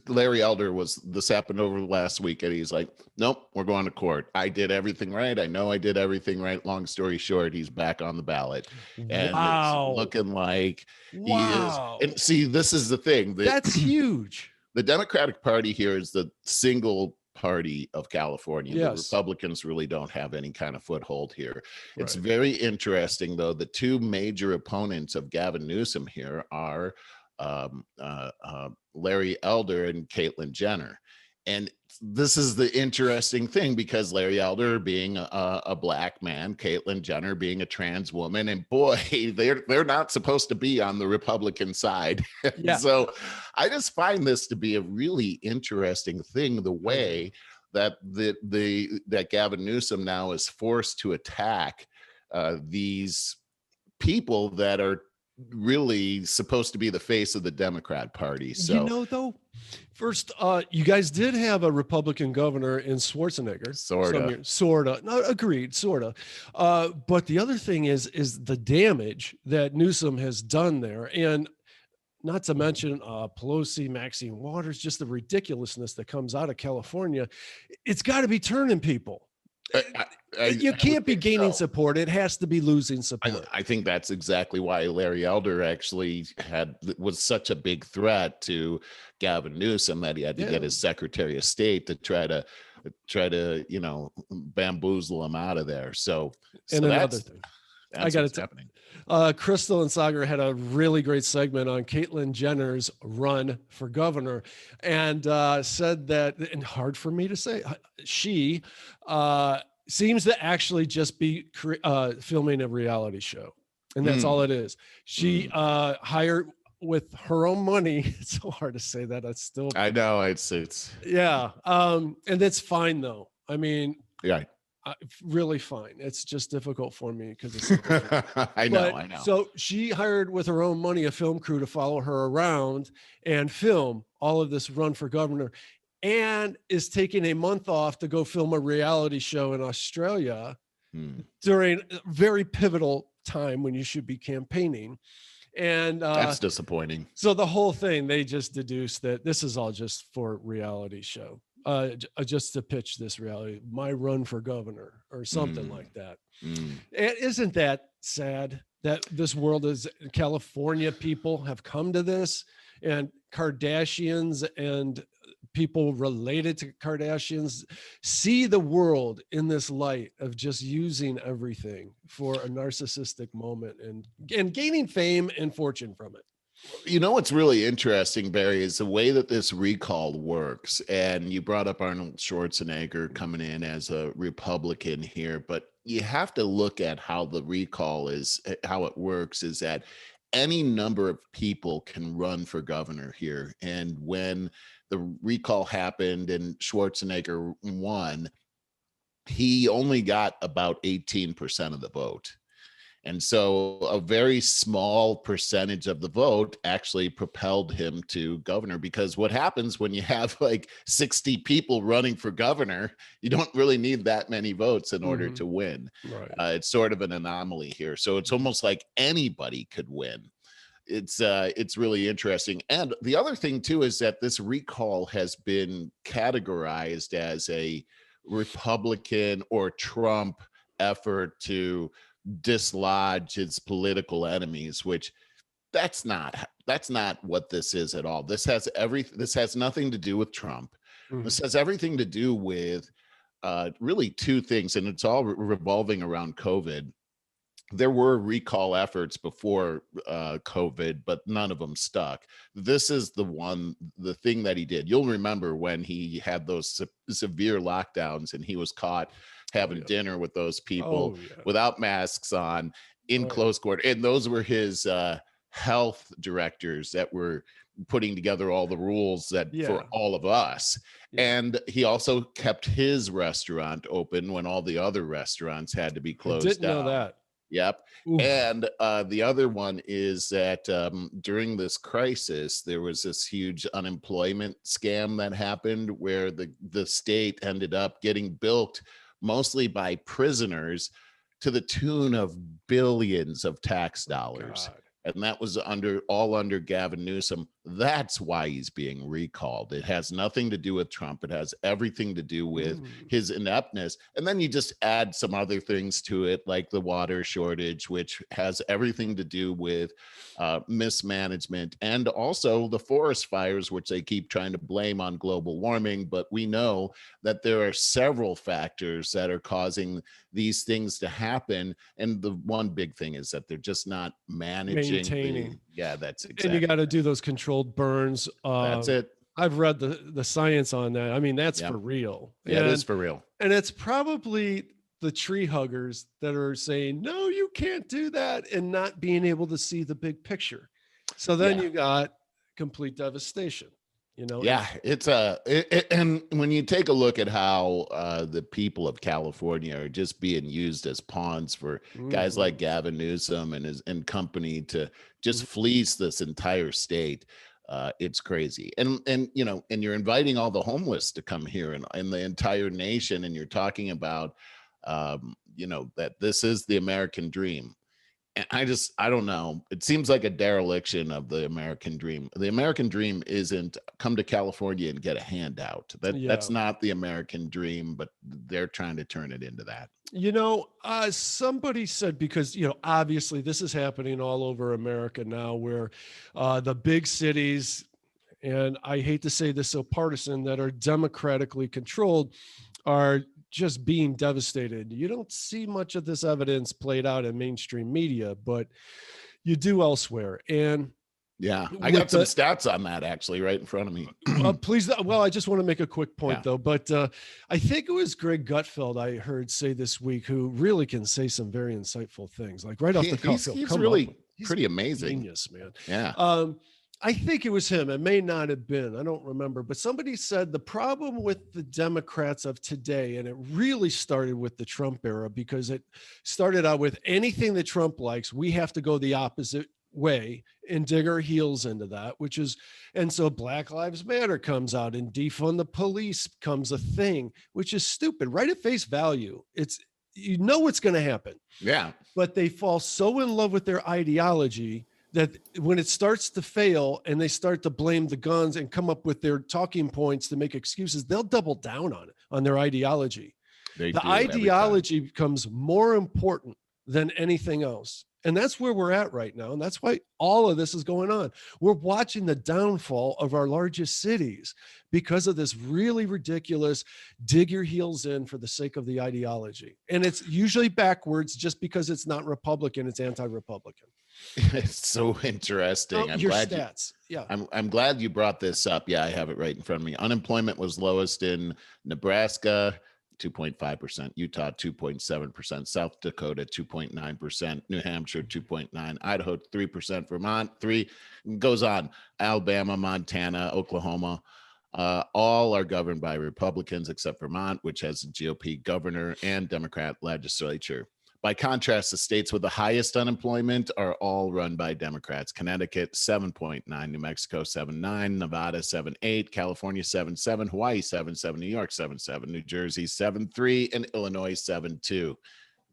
Larry Elder this happened over last week, and he's like, nope, we're going to court. I did everything right. I know I did everything right. Long story short, he's back on the ballot. And it's looking like he is. And see, this is the thing. That's huge. The Democratic Party here is the single party of California. Yes. The Republicans really don't have any kind of foothold here. It's very interesting, though. The 2 major opponents of Gavin Newsom here are Larry Elder and Caitlyn Jenner. And this is the interesting thing, because Larry Elder being a Black man, Caitlyn Jenner being a trans woman, and boy, they're not supposed to be on the Republican side. Yeah. So I just find this to be a really interesting thing, the way that that Gavin Newsom now is forced to attack these people that are really supposed to be the face of the Democrat Party. So though, First, you guys did have a Republican governor in Schwarzenegger. Sorta. Sorta. No, agreed, sorta. But the other thing is the damage that Newsom has done there. And not to mention Pelosi, Maxine Waters, just the ridiculousness that comes out of California. It's got to be turning people. You can't be gaining support. It has to be losing support. I think that's exactly why Larry Elder actually was such a big threat to Gavin Newsom that he had to get his Secretary of State to try to bamboozle him out of there. So another thing. I got it happening. Crystal and Sagar had a really great segment on Caitlyn Jenner's run for governor, and said that, and hard for me to say, she seems to actually just be filming a reality show, and that's all it is. She hired with her own money. It's so hard to say that. I know it's yeah, and that's fine though. I mean, yeah. Really fine. It's just difficult for me because it's I know. So she hired with her own money a film crew to follow her around and film all of this run for governor, and is taking a month off to go film a reality show in Australia during a very pivotal time when you should be campaigning. And that's disappointing. So the whole thing, they just deduced that this is all just for reality show. Just to pitch this reality, my run for governor or something like that. And isn't that sad that this world is, California people have come to this, and Kardashians and people related to Kardashians see the world in this light of just using everything for a narcissistic moment and gaining fame and fortune from it. You know what's really interesting, Barry, is the way that this recall works. And you brought up Arnold Schwarzenegger coming in as a Republican here, but you have to look at how the recall is, how it works, is that any number of people can run for governor here. And when the recall happened and Schwarzenegger won, he only got about 18% of the vote. And so a very small percentage of the vote actually propelled him to governor, because what happens when you have like 60 people running for governor, you don't really need that many votes in order to win. Right. It's sort of an anomaly here. So it's almost like anybody could win. It's really interesting. And the other thing too is that this recall has been categorized as a Republican or Trump effort to dislodge its political enemies, which that's not what this is at all. This has nothing to do with Trump. This has everything to do with really two things, and it's all revolving around COVID. There were recall efforts before COVID, but none of them stuck. This is the thing that he did. You'll remember when he had those severe lockdowns and he was caught having dinner with those people without masks on in close quarter. And those were his health directors that were putting together all the rules that for all of us. And he also kept his restaurant open when all the other restaurants had to be closed down. Didn't know that. Yep. Oof. And the other one is that during this crisis, there was this huge unemployment scam that happened where the state ended up getting bilked mostly by prisoners to the tune of billions of tax dollars. And that was all under Gavin Newsom. That's why he's being recalled. It has nothing to do with Trump. It has everything to do with his ineptness. And then you just add some other things to it, like the water shortage, which has everything to do with mismanagement, and also the forest fires, which they keep trying to blame on global warming. But we know that there are several factors that are causing these things to happen. And the one big thing is that they're just not maintaining. That's exactly. And you got to do those controlled burns. That's it. I've read the science on that. I mean, that's for real. Yeah, it is for real. And it's probably the tree huggers that are saying, no, you can't do that, and not being able to see the big picture. So then you got complete devastation. And when you take a look at how the people of California are just being used as pawns for guys like Gavin Newsom and company to just fleece this entire state, It's crazy. And and you're inviting all the homeless to come here and the entire nation. And you're talking about, that this is the American dream. And I don't know. It seems like a dereliction of the American dream. The American dream isn't come to California and get a handout. That's not the American dream, but they're trying to turn it into that. Somebody said, because, obviously this is happening all over America now, where the big cities, and I hate to say this so partisan, that are democratically controlled are just being devastated. You don't see much of this evidence played out in mainstream media, but you do elsewhere. And yeah, I got some stats on that actually right in front of me. Please. Well, I just want to make a quick point though, but I think it was Greg Gutfeld I heard say this week, who really can say some very insightful things, like right off the cuff. He's really pretty amazing. Genius, man. Yeah. I think it was him. It may not have been. I don't remember. But somebody said the problem with the Democrats of today, and it really started with the Trump era, because it started out with anything that Trump likes, we have to go the opposite way and dig our heels into that, and so Black Lives Matter comes out and defund the police becomes a thing, which is stupid. Right at face value, it's what's going to happen. Yeah. But they fall so in love with their ideology that when it starts to fail and they start to blame the guns and come up with their talking points to make excuses, they'll double down on their ideology. The ideology becomes more important than anything else. And that's where we're at right now. And that's why all of this is going on. We're watching the downfall of our largest cities because of this really ridiculous dig your heels in for the sake of the ideology. And it's usually backwards, just because it's not Republican, it's anti-Republican. It's so interesting. I'm glad stats. I'm glad you brought this up. Yeah, I have it right in front of me. Unemployment was lowest in Nebraska, 2.5%, Utah 2.7%, South Dakota 2.9%, New Hampshire 2.9%, Idaho 3%, Vermont 3%, goes on. Alabama, Montana, Oklahoma, all are governed by Republicans except Vermont, which has a GOP governor and Democrat legislature. By contrast, the states with the highest unemployment are all run by Democrats. Connecticut 7.9, New Mexico 7.9, Nevada 7.8, California 7.7, Hawaii 7.7, New York 7.7, New Jersey 7.3, and Illinois 7.2.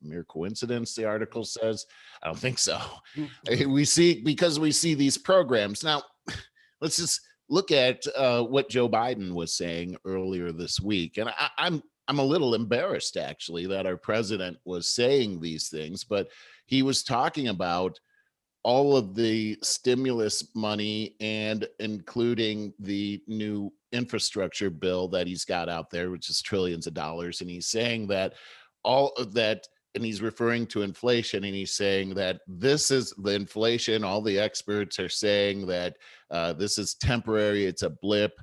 Mere coincidence, the article says? I don't think so. We see these programs. Now, let's just look at what Joe Biden was saying earlier this week. And I'm a little embarrassed, actually, that our president was saying these things, but he was talking about all of the stimulus money and including the new infrastructure bill that he's got out there, which is trillions of dollars. And he's saying that all of that, and he's referring to inflation, and he's saying that this is the inflation. All the experts are saying that this is temporary. It's a blip.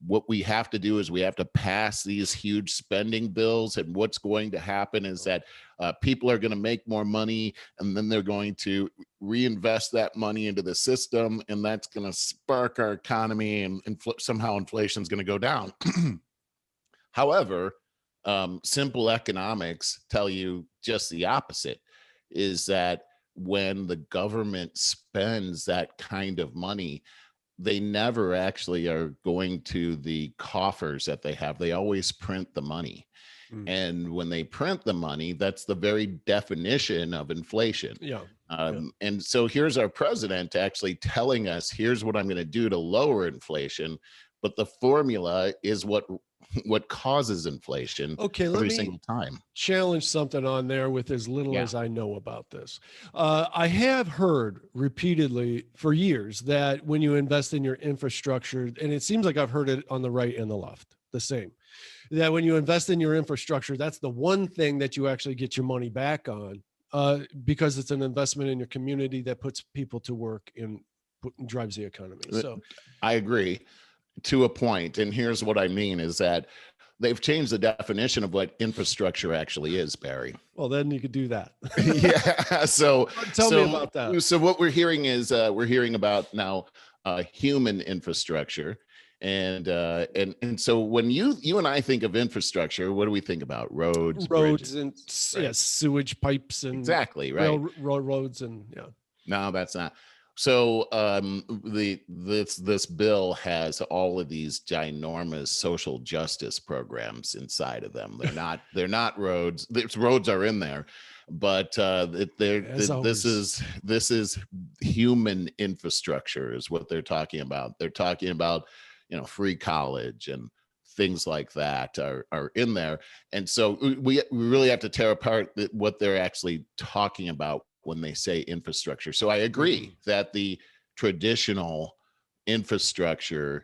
What we have to do is we have to pass these huge spending bills, and what's going to happen is that people are going to make more money, and then they're going to reinvest that money into the system, and that's going to spark our economy, and somehow inflation is going to go down. However, simple economics tell you just the opposite, is that when the government spends that kind of money, they never actually are going to the coffers that they have. They always print the money. And when they print the money, that's the very definition of inflation. And so here's our president actually telling us, here's what I'm going to do to lower inflation. But the formula is what causes inflation every single time. Challenge something on there with as little as I know about this. I have heard repeatedly for years that when you invest in your infrastructure, and it seems like I've heard it on the right and the left, the same, that when you invest in your infrastructure, that's the one thing that you actually get your money back on, because it's an investment in your community that puts people to work and drives the economy. So I agree to a point. And here's what I mean is that they've changed the definition of what infrastructure actually is, Barry. Well, then you could do that. So tell me about that. So what we're hearing is we're hearing about now human infrastructure. And so when you and I think of infrastructure, what do we think about? Roads, bridges, and sewage pipes, and exactly right. Railroads, and No, that's not. So this bill has all of these ginormous social justice programs inside of them. They're not roads. Roads are in there, but this is human infrastructure is what they're talking about. They're talking about, free college and things like that are in there. And so we really have to tear apart what they're actually talking about when they say infrastructure. So I agree that the traditional infrastructure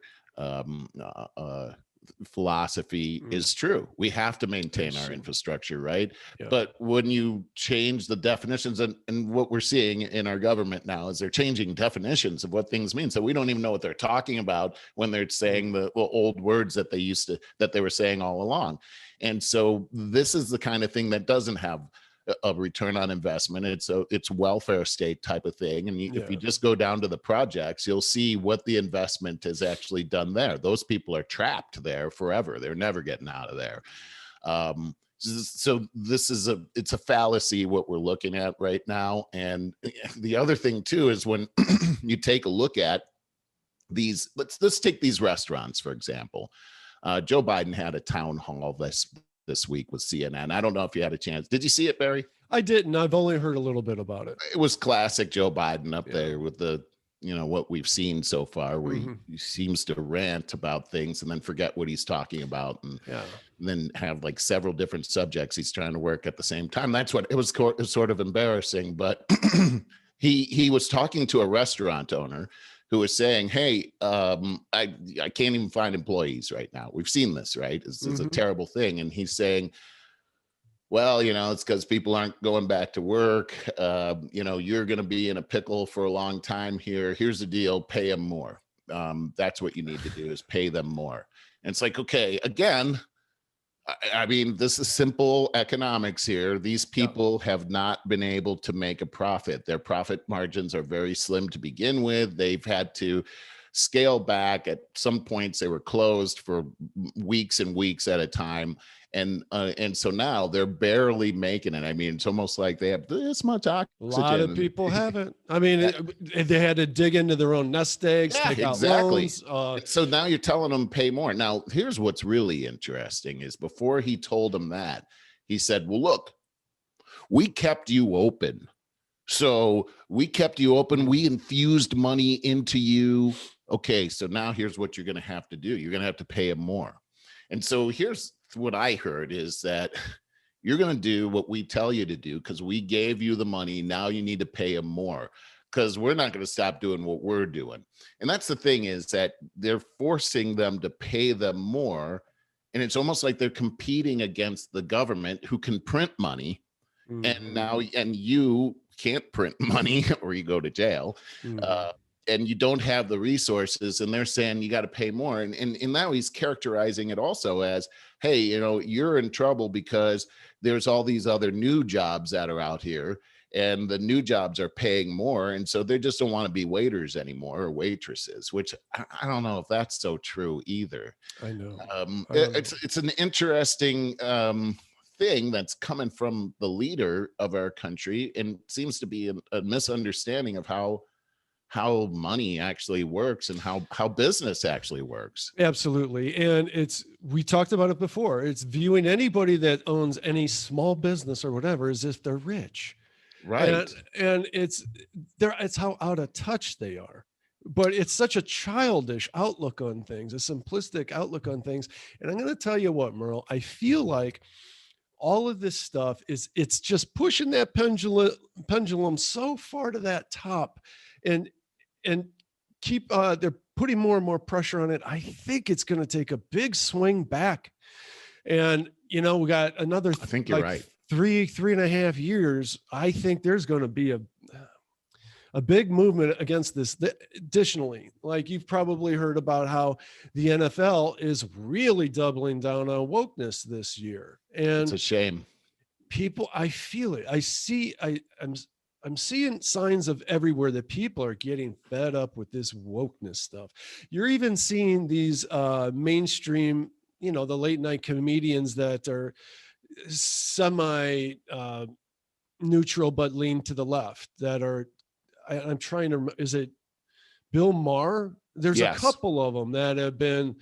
philosophy is true. We have to maintain our infrastructure, right? Yeah. But when you change the definitions, and what we're seeing in our government now is they're changing definitions of what things mean. So we don't even know what they're talking about when they're saying the old words that they were saying all along. And so this is the kind of thing that doesn't have a return on investment. It's welfare state type of thing. And if you just go down to the projects, you'll see what the investment has actually done there. Those people are trapped there forever. They're never getting out of there. So it's a fallacy what we're looking at right now. And the other thing too is when you take a look at these, let's take these restaurants, for example. Joe Biden had a town hall this week with CNN. I don't know if you had a chance. Did you see it, Barry? I didn't. I've only heard a little bit about it. It was classic Joe Biden up there with the, what we've seen so far, where he seems to rant about things and then forget what he's talking about, and then have like several different subjects he's trying to work at the same time. That's what it was sort of embarrassing. But he was talking to a restaurant owner who was saying, hey, I can't even find employees right now. We've seen this, right? It's a terrible thing. And he's saying, well, it's because people aren't going back to work. You're going to be in a pickle for a long time here. Here's the deal. Pay them more. That's what you need to do, is pay them more. And it's like, okay, again, I mean, this is simple economics here. These people have not been able to make a profit. Their profit margins are very slim to begin with. They've had to scale back. At some points, they were closed for weeks and weeks at a time. And so now they're barely making it. I mean, it's almost like they have this much oxygen. A lot of people haven't. I mean, they had to dig into their own nest eggs, take out loans. So now you're telling them pay more. Now, here's what's really interesting is before he told them that, he said, well, look, we kept you open. So we kept you open. We infused money into you. Okay, so now here's what you're going to have to do. You're going to have to pay them more. And so here's what I heard is that you're going to do what we tell you to do because we gave you the money. Now you need to pay them more because we're not going to stop doing what we're doing. And that's the thing, is that they're forcing them to pay them more. And it's almost like they're competing against the government, who can print money. And you can't print money or you go to jail. And you don't have the resources, and they're saying you got to pay more. And now he's characterizing it also as, hey, you're in trouble because there's all these other new jobs that are out here, and the new jobs are paying more. And so they just don't want to be waiters anymore, or waitresses, which I don't know if that's so true either. I know. It's an interesting thing that's coming from the leader of our country, and seems to be a misunderstanding of how money actually works and how business actually works. Absolutely. And we talked about it before. It's viewing anybody that owns any small business or whatever as if they're rich. Right. And it's how out of touch they are. But it's such a childish outlook on things, a simplistic outlook on things. And I'm going to tell you what, Merle, I feel like all of this stuff it's just pushing that pendulum so far to that top, and keep they're putting more and more pressure on it. I think it's going to take a big swing back. And we got another, I think you're right, 3.5 years. I think there's going to be a big movement against this. Additionally, like you've probably heard about how the NFL is really doubling down on wokeness this year. And it's a shame. People, I feel it. I'm seeing signs of everywhere that people are getting fed up with this wokeness stuff. You're even seeing these mainstream, the late night comedians that are semi neutral but lean to the left, that are I'm trying to, is it Bill Maher? There's a couple of them that have been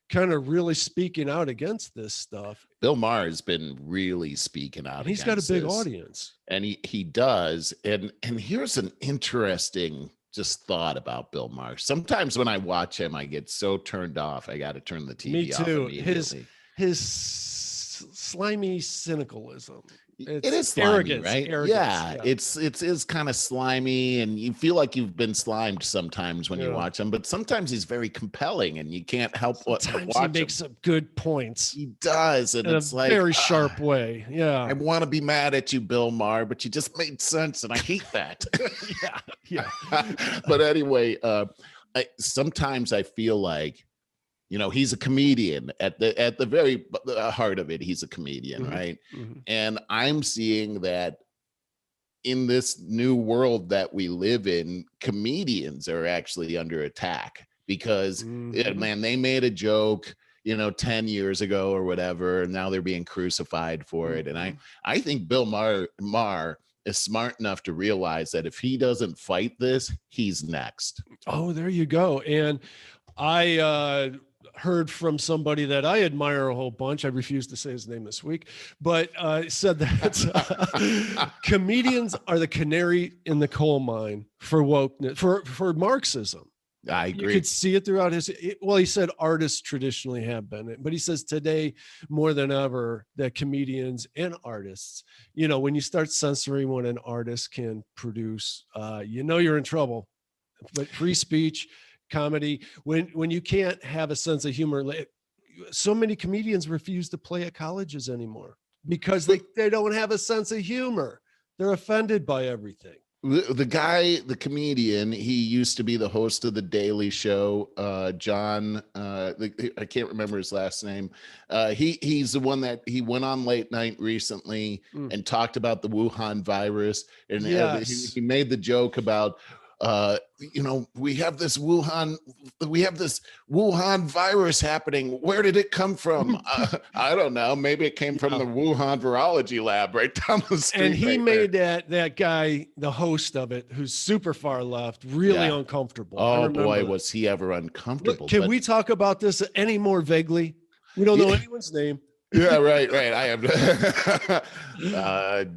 kind of really speaking out against this stuff. Bill Maher has been really speaking out. He's got a big audience, and he does. And here's an interesting just thought about Bill Maher. Sometimes when I watch him, I get so turned off. I got to turn the TV off immediately. His slimy cynicalism. It is slimy, arrogance, right? Yeah, it's kind of slimy, and you feel like you've been slimed sometimes when you watch him. But sometimes he's very compelling, and you can't help but watch him. He makes some good points. He does, and it's like very sharp way. Yeah, I want to be mad at you, Bill Maher, but you just made sense, and I hate that. yeah. But anyway, sometimes I feel like, you know, he's a comedian at the very heart of it. He's a comedian, right? And I'm seeing that in this new world that we live in, comedians are actually under attack because, man, they made a joke, 10 years ago or whatever, and now they're being crucified for it. And I think Bill Maher is smart enough to realize that if he doesn't fight this, he's next. Oh, there you go. And I heard from somebody that I admire a whole bunch. I refuse to say his name this week, but said that comedians are the canary in the coal mine for wokeness, for Marxism. I agree. You could see it throughout he said artists traditionally have been, but he says today more than ever that comedians and artists, when you start censoring what an artist can produce, you're in trouble. But free speech, comedy, when you can't have a sense of humor, so many comedians refuse to play at colleges anymore because they don't have a sense of humor. They're offended by everything. The comedian, he used to be the host of the Daily Show, John, I can't remember his last name. He's the one that he went on late night recently and talked about the Wuhan virus. And he made the joke about, we have this Wuhan virus happening. Where did it come from? I don't know. Maybe it came from the Wuhan virology lab right down the street. And he made that guy, the host of it, who's super far left, really uncomfortable. Oh boy, was he ever uncomfortable. Look, can we talk about this any more vaguely? We don't know anyone's name. Yeah, right. I have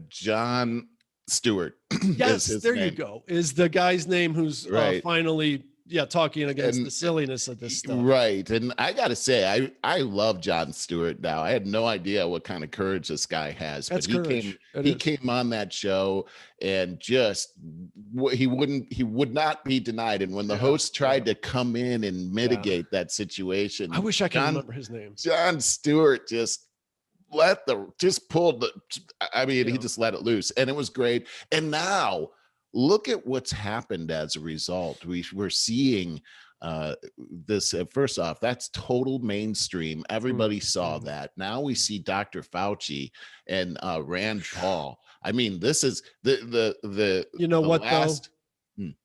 John Stewart. Yes, there you go. Is the guy's name who's finally talking against the silliness of this stuff. Right. And I gotta say, I love Jon Stewart now. I had no idea what kind of courage this guy has. That's but he came on that show and just he would not be denied. And when the host tried to come in and mitigate that situation, I wish I could remember his name. Jon Stewart just he just let it loose, and it was great. And now look at what's happened as a result. We're seeing this. First off, that's total mainstream. Everybody saw that. Now we see Dr. Fauci and Rand Paul. I mean, this is the last.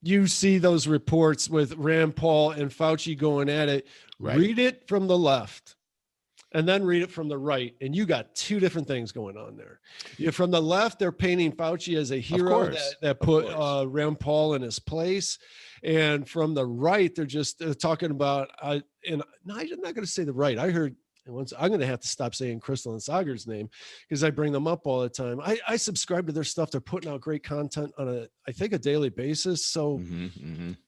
You see those reports with Rand Paul and Fauci going at it. Right. Read it from the left. And then read it from the right, and you got two different things going on there. From the left, they're painting Fauci as a hero that put Rand Paul in his place, and from the right, they're just talking about. And no, I'm not going to say the right. I heard once. I'm going to have to stop saying Crystal and Sagar's name because I bring them up all the time. I subscribe to their stuff. They're putting out great content on I think a daily basis. So,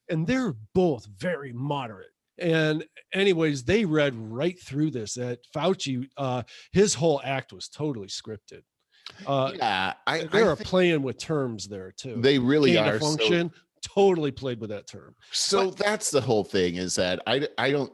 and they're both very moderate. And anyways, they read right through this, that Fauci, his whole act was totally scripted. They are playing with terms there too. They really are. Function totally played with that term. So that's the whole thing, is that I don't,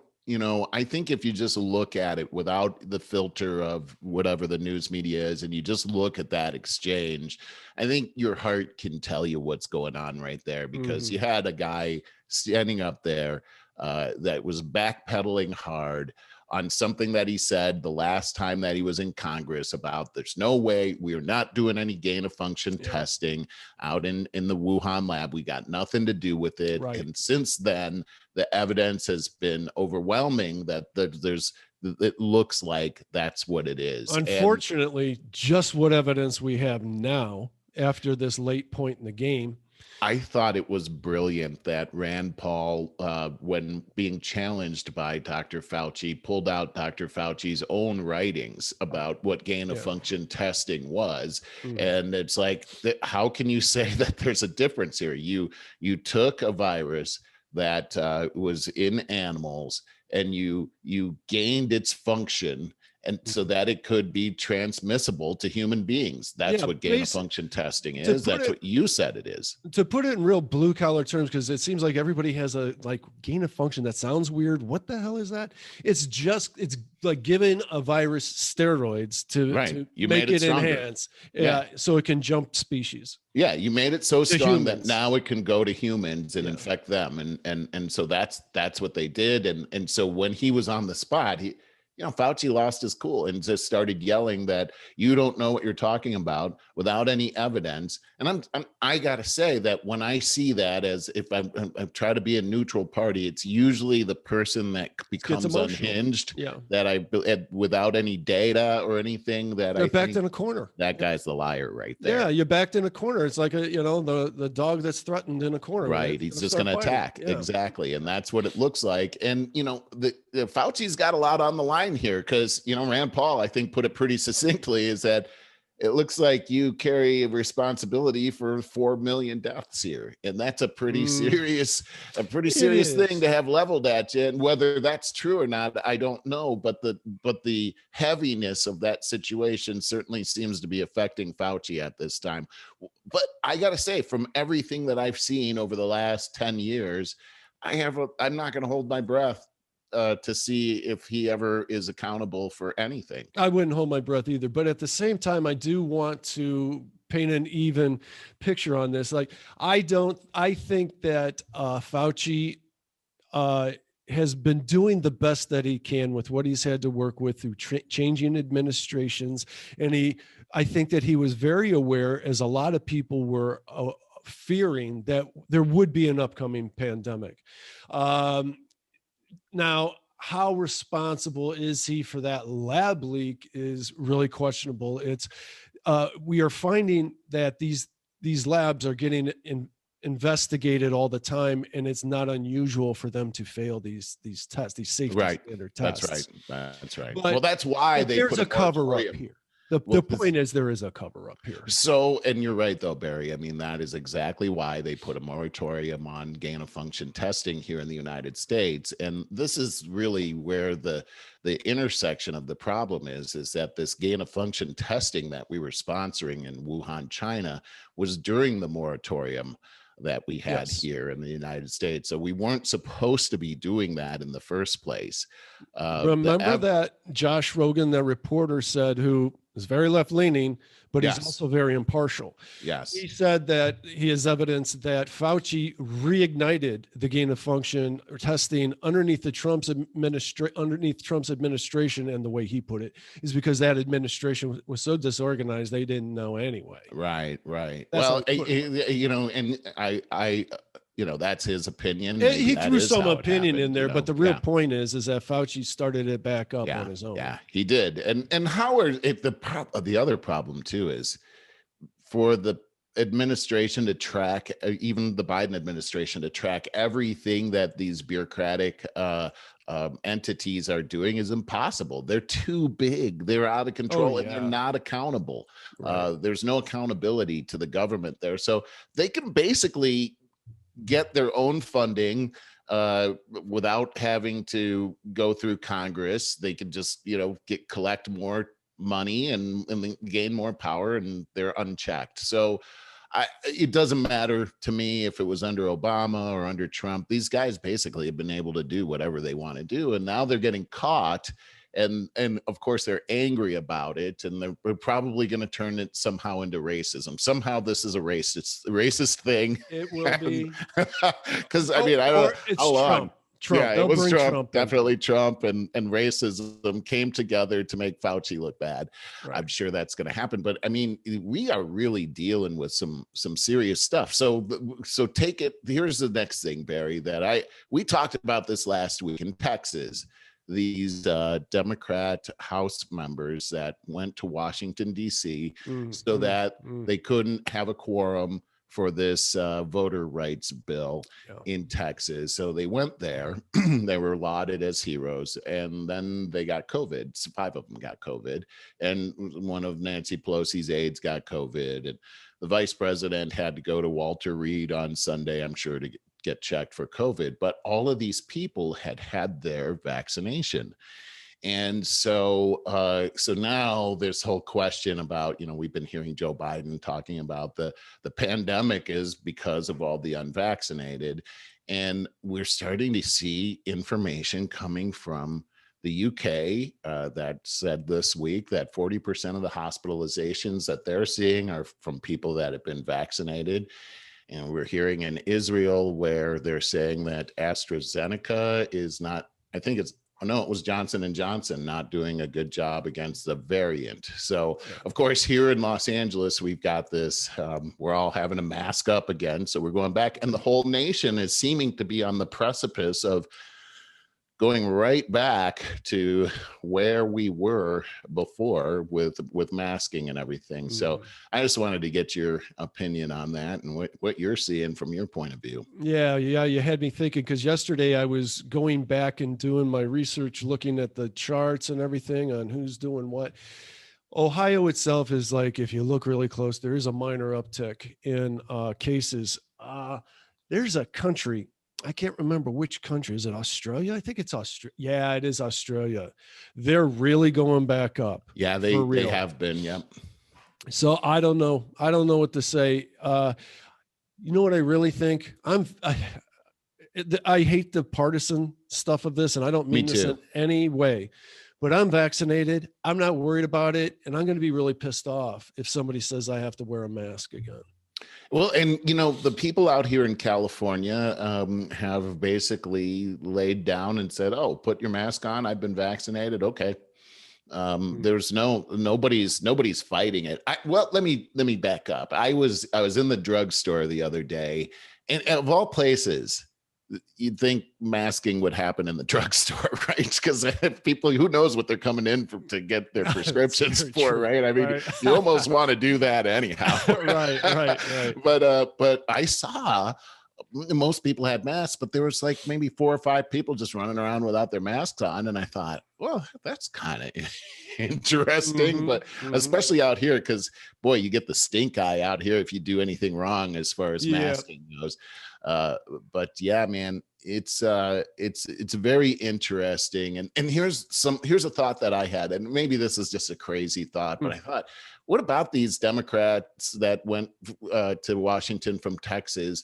I think if you just look at it without the filter of whatever the news media is, and you just look at that exchange, I think your heart can tell you what's going on right there, because you had a guy standing up there that was backpedaling hard on something that he said the last time that he was in Congress about there's no way, we're not doing any gain of function testing out in the Wuhan lab. We got nothing to do with it. Right. And since then, the evidence has been overwhelming that it looks like that's what it is. Unfortunately, just what evidence we have now after this late point in the game I thought it was brilliant that Rand Paul, when being challenged by Dr. Fauci, pulled out Dr. Fauci's own writings about what gain of function testing was. And it's like, how can you say that there's a difference here? You took a virus that was in animals and you gained its function, and so that it could be transmissible to human beings. That's what gain of function testing is. That's what you said it is. To put it in real blue collar terms, because it seems like everybody has a gain of function. That sounds weird. What the hell is that? It's like giving a virus steroids to make it enhance. So it can jump species. Yeah, you made it so strong that now it can go to humans and infect them. And so that's what they did. And so when he was on the spot, Fauci lost his cool and just started yelling that you don't know what you're talking about without any evidence. And I got to say that when I see that, as if I try to be a neutral party, it's usually the person that becomes unhinged, that without any data or anything, that they're backed in a corner. That guy's the liar right there. Yeah, you're backed in a corner. It's like the dog that's threatened in a corner. Right. He's just going to attack. Yeah. Exactly. And that's what it looks like. And, the Fauci's got a lot on the line here, because Rand Paul, I think, put it pretty succinctly, is that it looks like you carry a responsibility for 4 million deaths here, and that's a pretty serious thing to have leveled at you. And whether that's true or not, I don't know, but the heaviness of that situation certainly seems to be affecting Fauci at this time. But I gotta say, from everything that I've seen over the last 10 years, I'm not going to hold my breath to see if he ever is accountable for anything. I wouldn't hold my breath either. But at the same time, I do want to paint an even picture on this. Like, I think that Fauci has been doing the best that he can with what he's had to work with through changing administrations. And I think that he was very aware, as a lot of people were fearing, that there would be an upcoming pandemic. Now, how responsible is he for that lab leak is really questionable. We are finding that these labs are getting investigated all the time, and it's not unusual for them to fail these tests, these safety standard tests. That's right. Well, that's why there's a cover up here. The point is, there is a cover up here. So, and you're right, though, Barry. I mean, that is exactly why they put a moratorium on gain of function testing here in the United States. And this is really where the intersection of the problem is that this gain of function testing that we were sponsoring in Wuhan, China, was during the moratorium that we had here in the United States. So we weren't supposed to be doing that in the first place. Remember that Josh Rogan, the reporter, said, who is very left-leaning, but he's also very impartial. Yes. He said that he has evidence that Fauci reignited the gain of function or testing underneath Trump's administration, and the way he put it is because that administration was so disorganized they didn't know anyway. Right. Well, and I that's his opinion. He threw some opinion in there, but the real point is that Fauci started it back up on his own. Yeah, he did. And Howard, the other problem too is for the administration to track, even the Biden administration, to track everything that these bureaucratic entities are doing is impossible. They're too big. They're out of control, and they're not accountable. Right. There's no accountability to the government there. So they can basically get their own funding without having to go through Congress. They could just, collect more money and gain more power, and they're unchecked. So it doesn't matter to me if it was under Obama or under Trump. These guys basically have been able to do whatever they want to do, and now they're getting caught. And of course they're angry about it, and they're probably going to turn it somehow into racism. Somehow this is a racist thing. It will be, because I don't. It's Trump. Yeah, it was Trump. Definitely Trump and racism came together to make Fauci look bad. Right. I'm sure that's going to happen. But I mean, we are really dealing with some serious stuff. So take it. Here's the next thing, Barry, we talked about this last week in Texas. These Democrat House members that went to Washington, D.C. so that they couldn't have a quorum for this voter rights bill in Texas. So they went there. They were lauded as heroes, and then they got COVID. 5 of them got COVID, and one of Nancy Pelosi's aides got COVID, and the vice president had to go to Walter Reed on Sunday, I'm sure, to get checked for COVID. But all of these people had their vaccination. And so now this whole question about, we've been hearing Joe Biden talking about the pandemic is because of all the unvaccinated. And we're starting to see information coming from the UK that said this week that 40% of the hospitalizations that they're seeing are from people that have been vaccinated. And we're hearing in Israel where they're saying that AstraZeneca is not, it was Johnson & Johnson not doing a good job against the variant. So, of course, here in Los Angeles, we've got this, we're all having a mask up again. So we're going back, and the whole nation is seeming to be on the precipice of going right back to where we were before with masking and everything. So I just wanted to get your opinion on that and what you're seeing from your point of view. Yeah. You had me thinking, because yesterday I was going back and doing my research, looking at the charts and everything on who's doing what. Ohio itself is like, if you look really close, there is a minor uptick in cases. There's a country, I can't remember which country. Is it Australia? I think it's Australia. Yeah, it is Australia. They're really going back up. Yeah, they have been. Yep. So I don't know. I don't know what to say. You know what I really think? I hate the partisan stuff of this, and I don't mean this in any way, but I'm vaccinated. I'm not worried about it. And I'm going to be really pissed off if somebody says I have to wear a mask again. Well, and the people out here in California have basically laid down and said, "Oh, put your mask on. I've been vaccinated." Okay. There's nobody's fighting it. Let me back up. I was in the drugstore the other day, and of all places, you'd think masking would happen in the drugstore, right? Because people, who knows what they're coming in to get their prescriptions for, right? I mean, you almost want to do that anyhow. Right. But I saw most people had masks, but there was like maybe 4 or 5 people just running around without their masks on. And I thought, well, that's kind of interesting, but especially out here, because boy, you get the stink eye out here if you do anything wrong as far as masking goes. But yeah, man, it's very interesting. And here's a thought that I had, and maybe this is just a crazy thought, but I thought, what about these Democrats that went to Washington from Texas?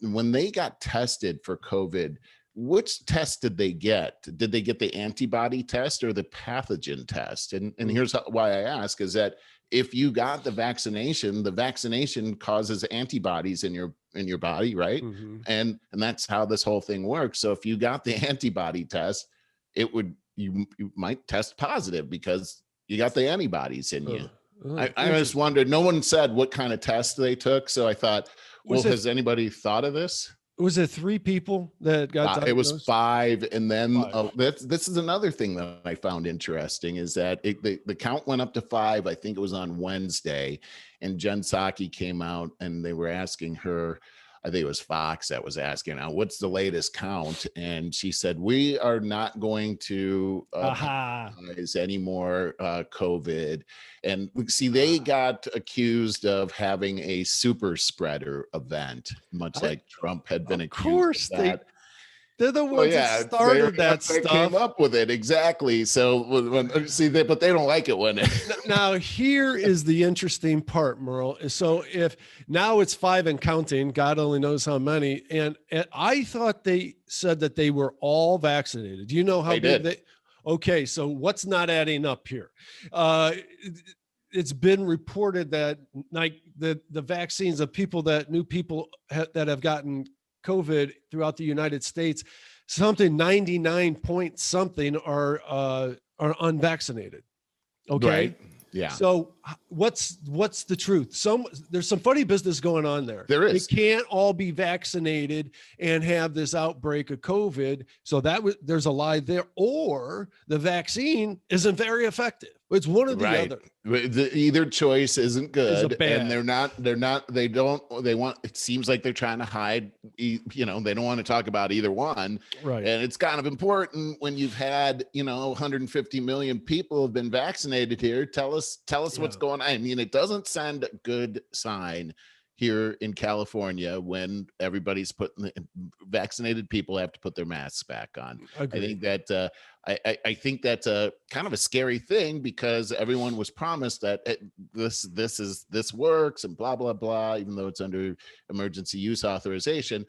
When they got tested for COVID, which test did they get? Did they get the antibody test or the pathogen test? And here's why I ask, is that if you got the vaccination causes antibodies in your body, right? And that's how this whole thing works. So if you got the antibody test, you might test positive because you got the antibodies in you. I just wondered, no one said what kind of test they took. So I thought, has anybody thought of this? Was it 3 people that got diagnosed? It was 5. And then this is another thing that I found interesting, is that the count went up to 5. I think it was on Wednesday. And Jen Psaki came out and they were asking her, I think it was Fox that was asking, what's the latest count? And she said, we are not going to any more COVID. And see, they got accused of having a super spreader event, much like Trump had been accused of that. Of course, they're the ones that started that stuff. They came up with it, exactly. So but they don't like it when Now here is the interesting part, Merle. So if now it's 5 and counting, God only knows how many. And I thought they said that they were all vaccinated. Do you know how big they? Okay, so what's not adding up here? It's been reported that like the vaccines of new people that have gotten COVID throughout the United States, 99 point something are unvaccinated. Okay. Right. Yeah. So what's the truth? There's some funny business going on there. There is. They can't all be vaccinated and have this outbreak of COVID. So there's a lie there, or the vaccine isn't very effective. It's one or the Right. other. Either choice isn't good, and bad. they want, it seems like they're trying to hide, they don't want to talk about either one. Right. And it's kind of important when you've had, 150 million people have been vaccinated here. Tell us what's going on. I mean, it doesn't send a good sign here in California when everybody's vaccinated people have to put their masks back on. Agreed. I think that I think that's a kind of a scary thing, because everyone was promised that this works and blah blah blah, even though it's under emergency use authorization.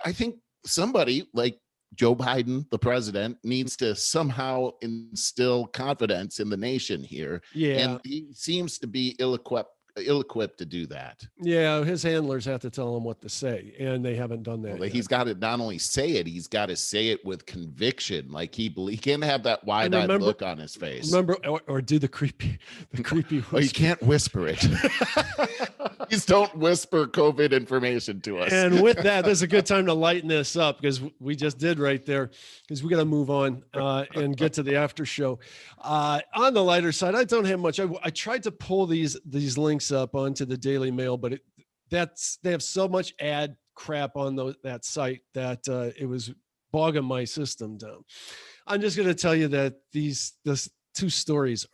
I think somebody like Joe Biden, the president, needs to somehow instill confidence in the nation here. Yeah. And he seems to be ill-equipped to do that. Yeah, his handlers have to tell him what to say, and they haven't done that. Well, he's got to not only say it, he's got to say it with conviction. Like he can't have that wide-eyed look on his face. Remember, or do the creepy Oh, you can't whisper it. Please don't whisper COVID information to us. And with that, this is a good time to lighten this up, because we just did right there, because we got to move on and get to the after show. On the lighter side, I don't have much. I tried to pull these links up onto the Daily Mail, but they have so much ad crap on that site that it was bogging my system down. I'm just going to tell you that these two stories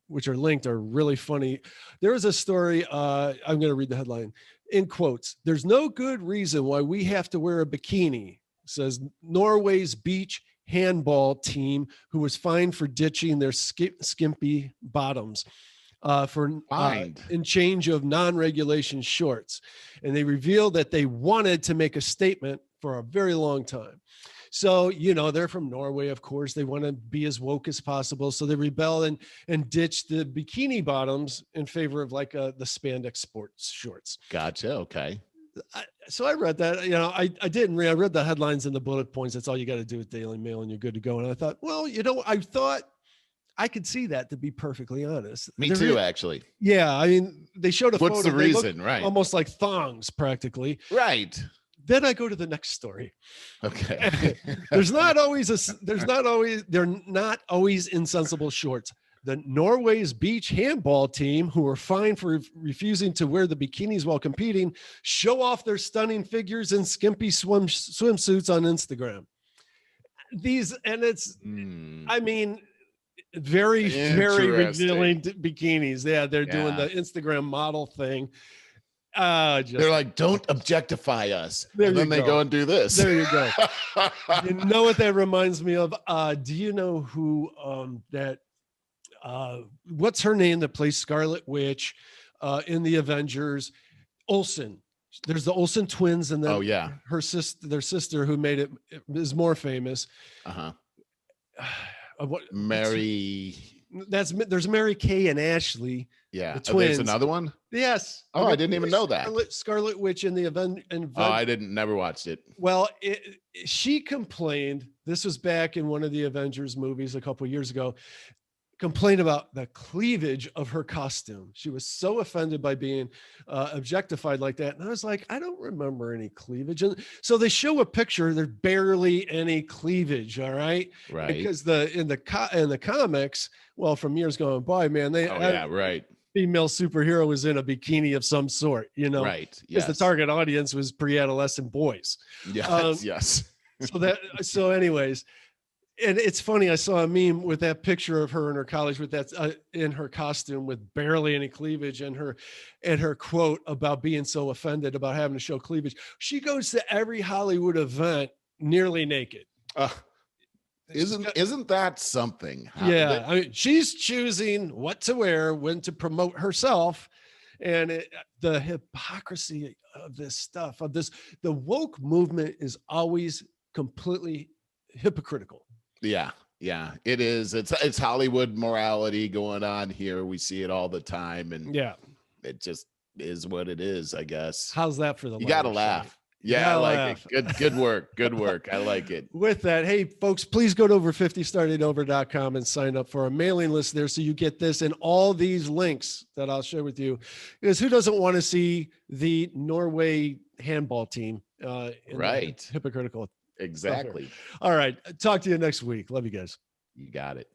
which are linked are really funny. There is a story. I'm going to read the headline in quotes. "There's no good reason why we have to wear a bikini," says Norway's beach handball team, who was fined for ditching their skimpy bottoms in change of non-regulation shorts. And they revealed that they wanted to make a statement for a very long time. So, they're from Norway, of course. They want to be as woke as possible. So they rebel and ditch the bikini bottoms in favor of like the spandex sports shorts. Gotcha. Okay. So I read that. I didn't read. I read the headlines and the bullet points. That's all you got to do with Daily Mail, and you're good to go. And I thought, well, I thought I could see that, to be perfectly honest. Me too, actually. Yeah. I mean, they showed a photo. What's the reason? Right. Almost like thongs, practically. Right. Then I go to the next story. Okay. They're not always insensible shorts. The Norway's beach handball team, who were fined for refusing to wear the bikinis while competing, show off their stunning figures in skimpy swimsuits on Instagram. I mean, very, very revealing bikinis. Yeah, they're doing the Instagram model thing. They're like, don't objectify us. And then they go and do this. There you go. You know what that reminds me of? Do you know who what's her name that plays Scarlet Witch in the Avengers? Olsen. There's the Olsen twins, and then their sister, who made it, is more famous. Mary. There's Mary Kay and Ashley. Yeah. The twins. There's another one. Yes. Oh, I didn't even know that. Scarlet Witch in the event. I never watched it. Well, she complained. This was back in one of the Avengers movies a couple of years ago. Complained about the cleavage of her costume. She was so offended by being objectified like that. And I was like, I don't remember any cleavage. And so they show a picture. There's barely any cleavage. All right. Right. Because in the comics, well, from years going by, man, right. Female superhero was in a bikini of some sort, right. Because the target audience was pre-adolescent boys. Yes. Yes. So anyways, and it's funny, I saw a meme with that picture of her in her college with that in her costume with barely any cleavage, and her quote about being so offended about having to show cleavage. She goes to every Hollywood event nearly naked. Isn't that something? Yeah. I mean, she's choosing what to wear, when to promote herself. And the hypocrisy of this stuff, the woke movement is always completely hypocritical. Yeah, it is. It's Hollywood morality going on here. We see it all the time, and it just is what it is, I guess. How's that for the? You gotta laugh. Yeah, I like it. Good work. Good work. I like it. With that, hey, folks, please go to over50startingover.com and sign up for our mailing list there, so you get this and all these links that I'll share with you. Because who doesn't want to see the Norway handball team? Right. Hypocritical. Exactly. All right. Talk to you next week. Love you guys. You got it.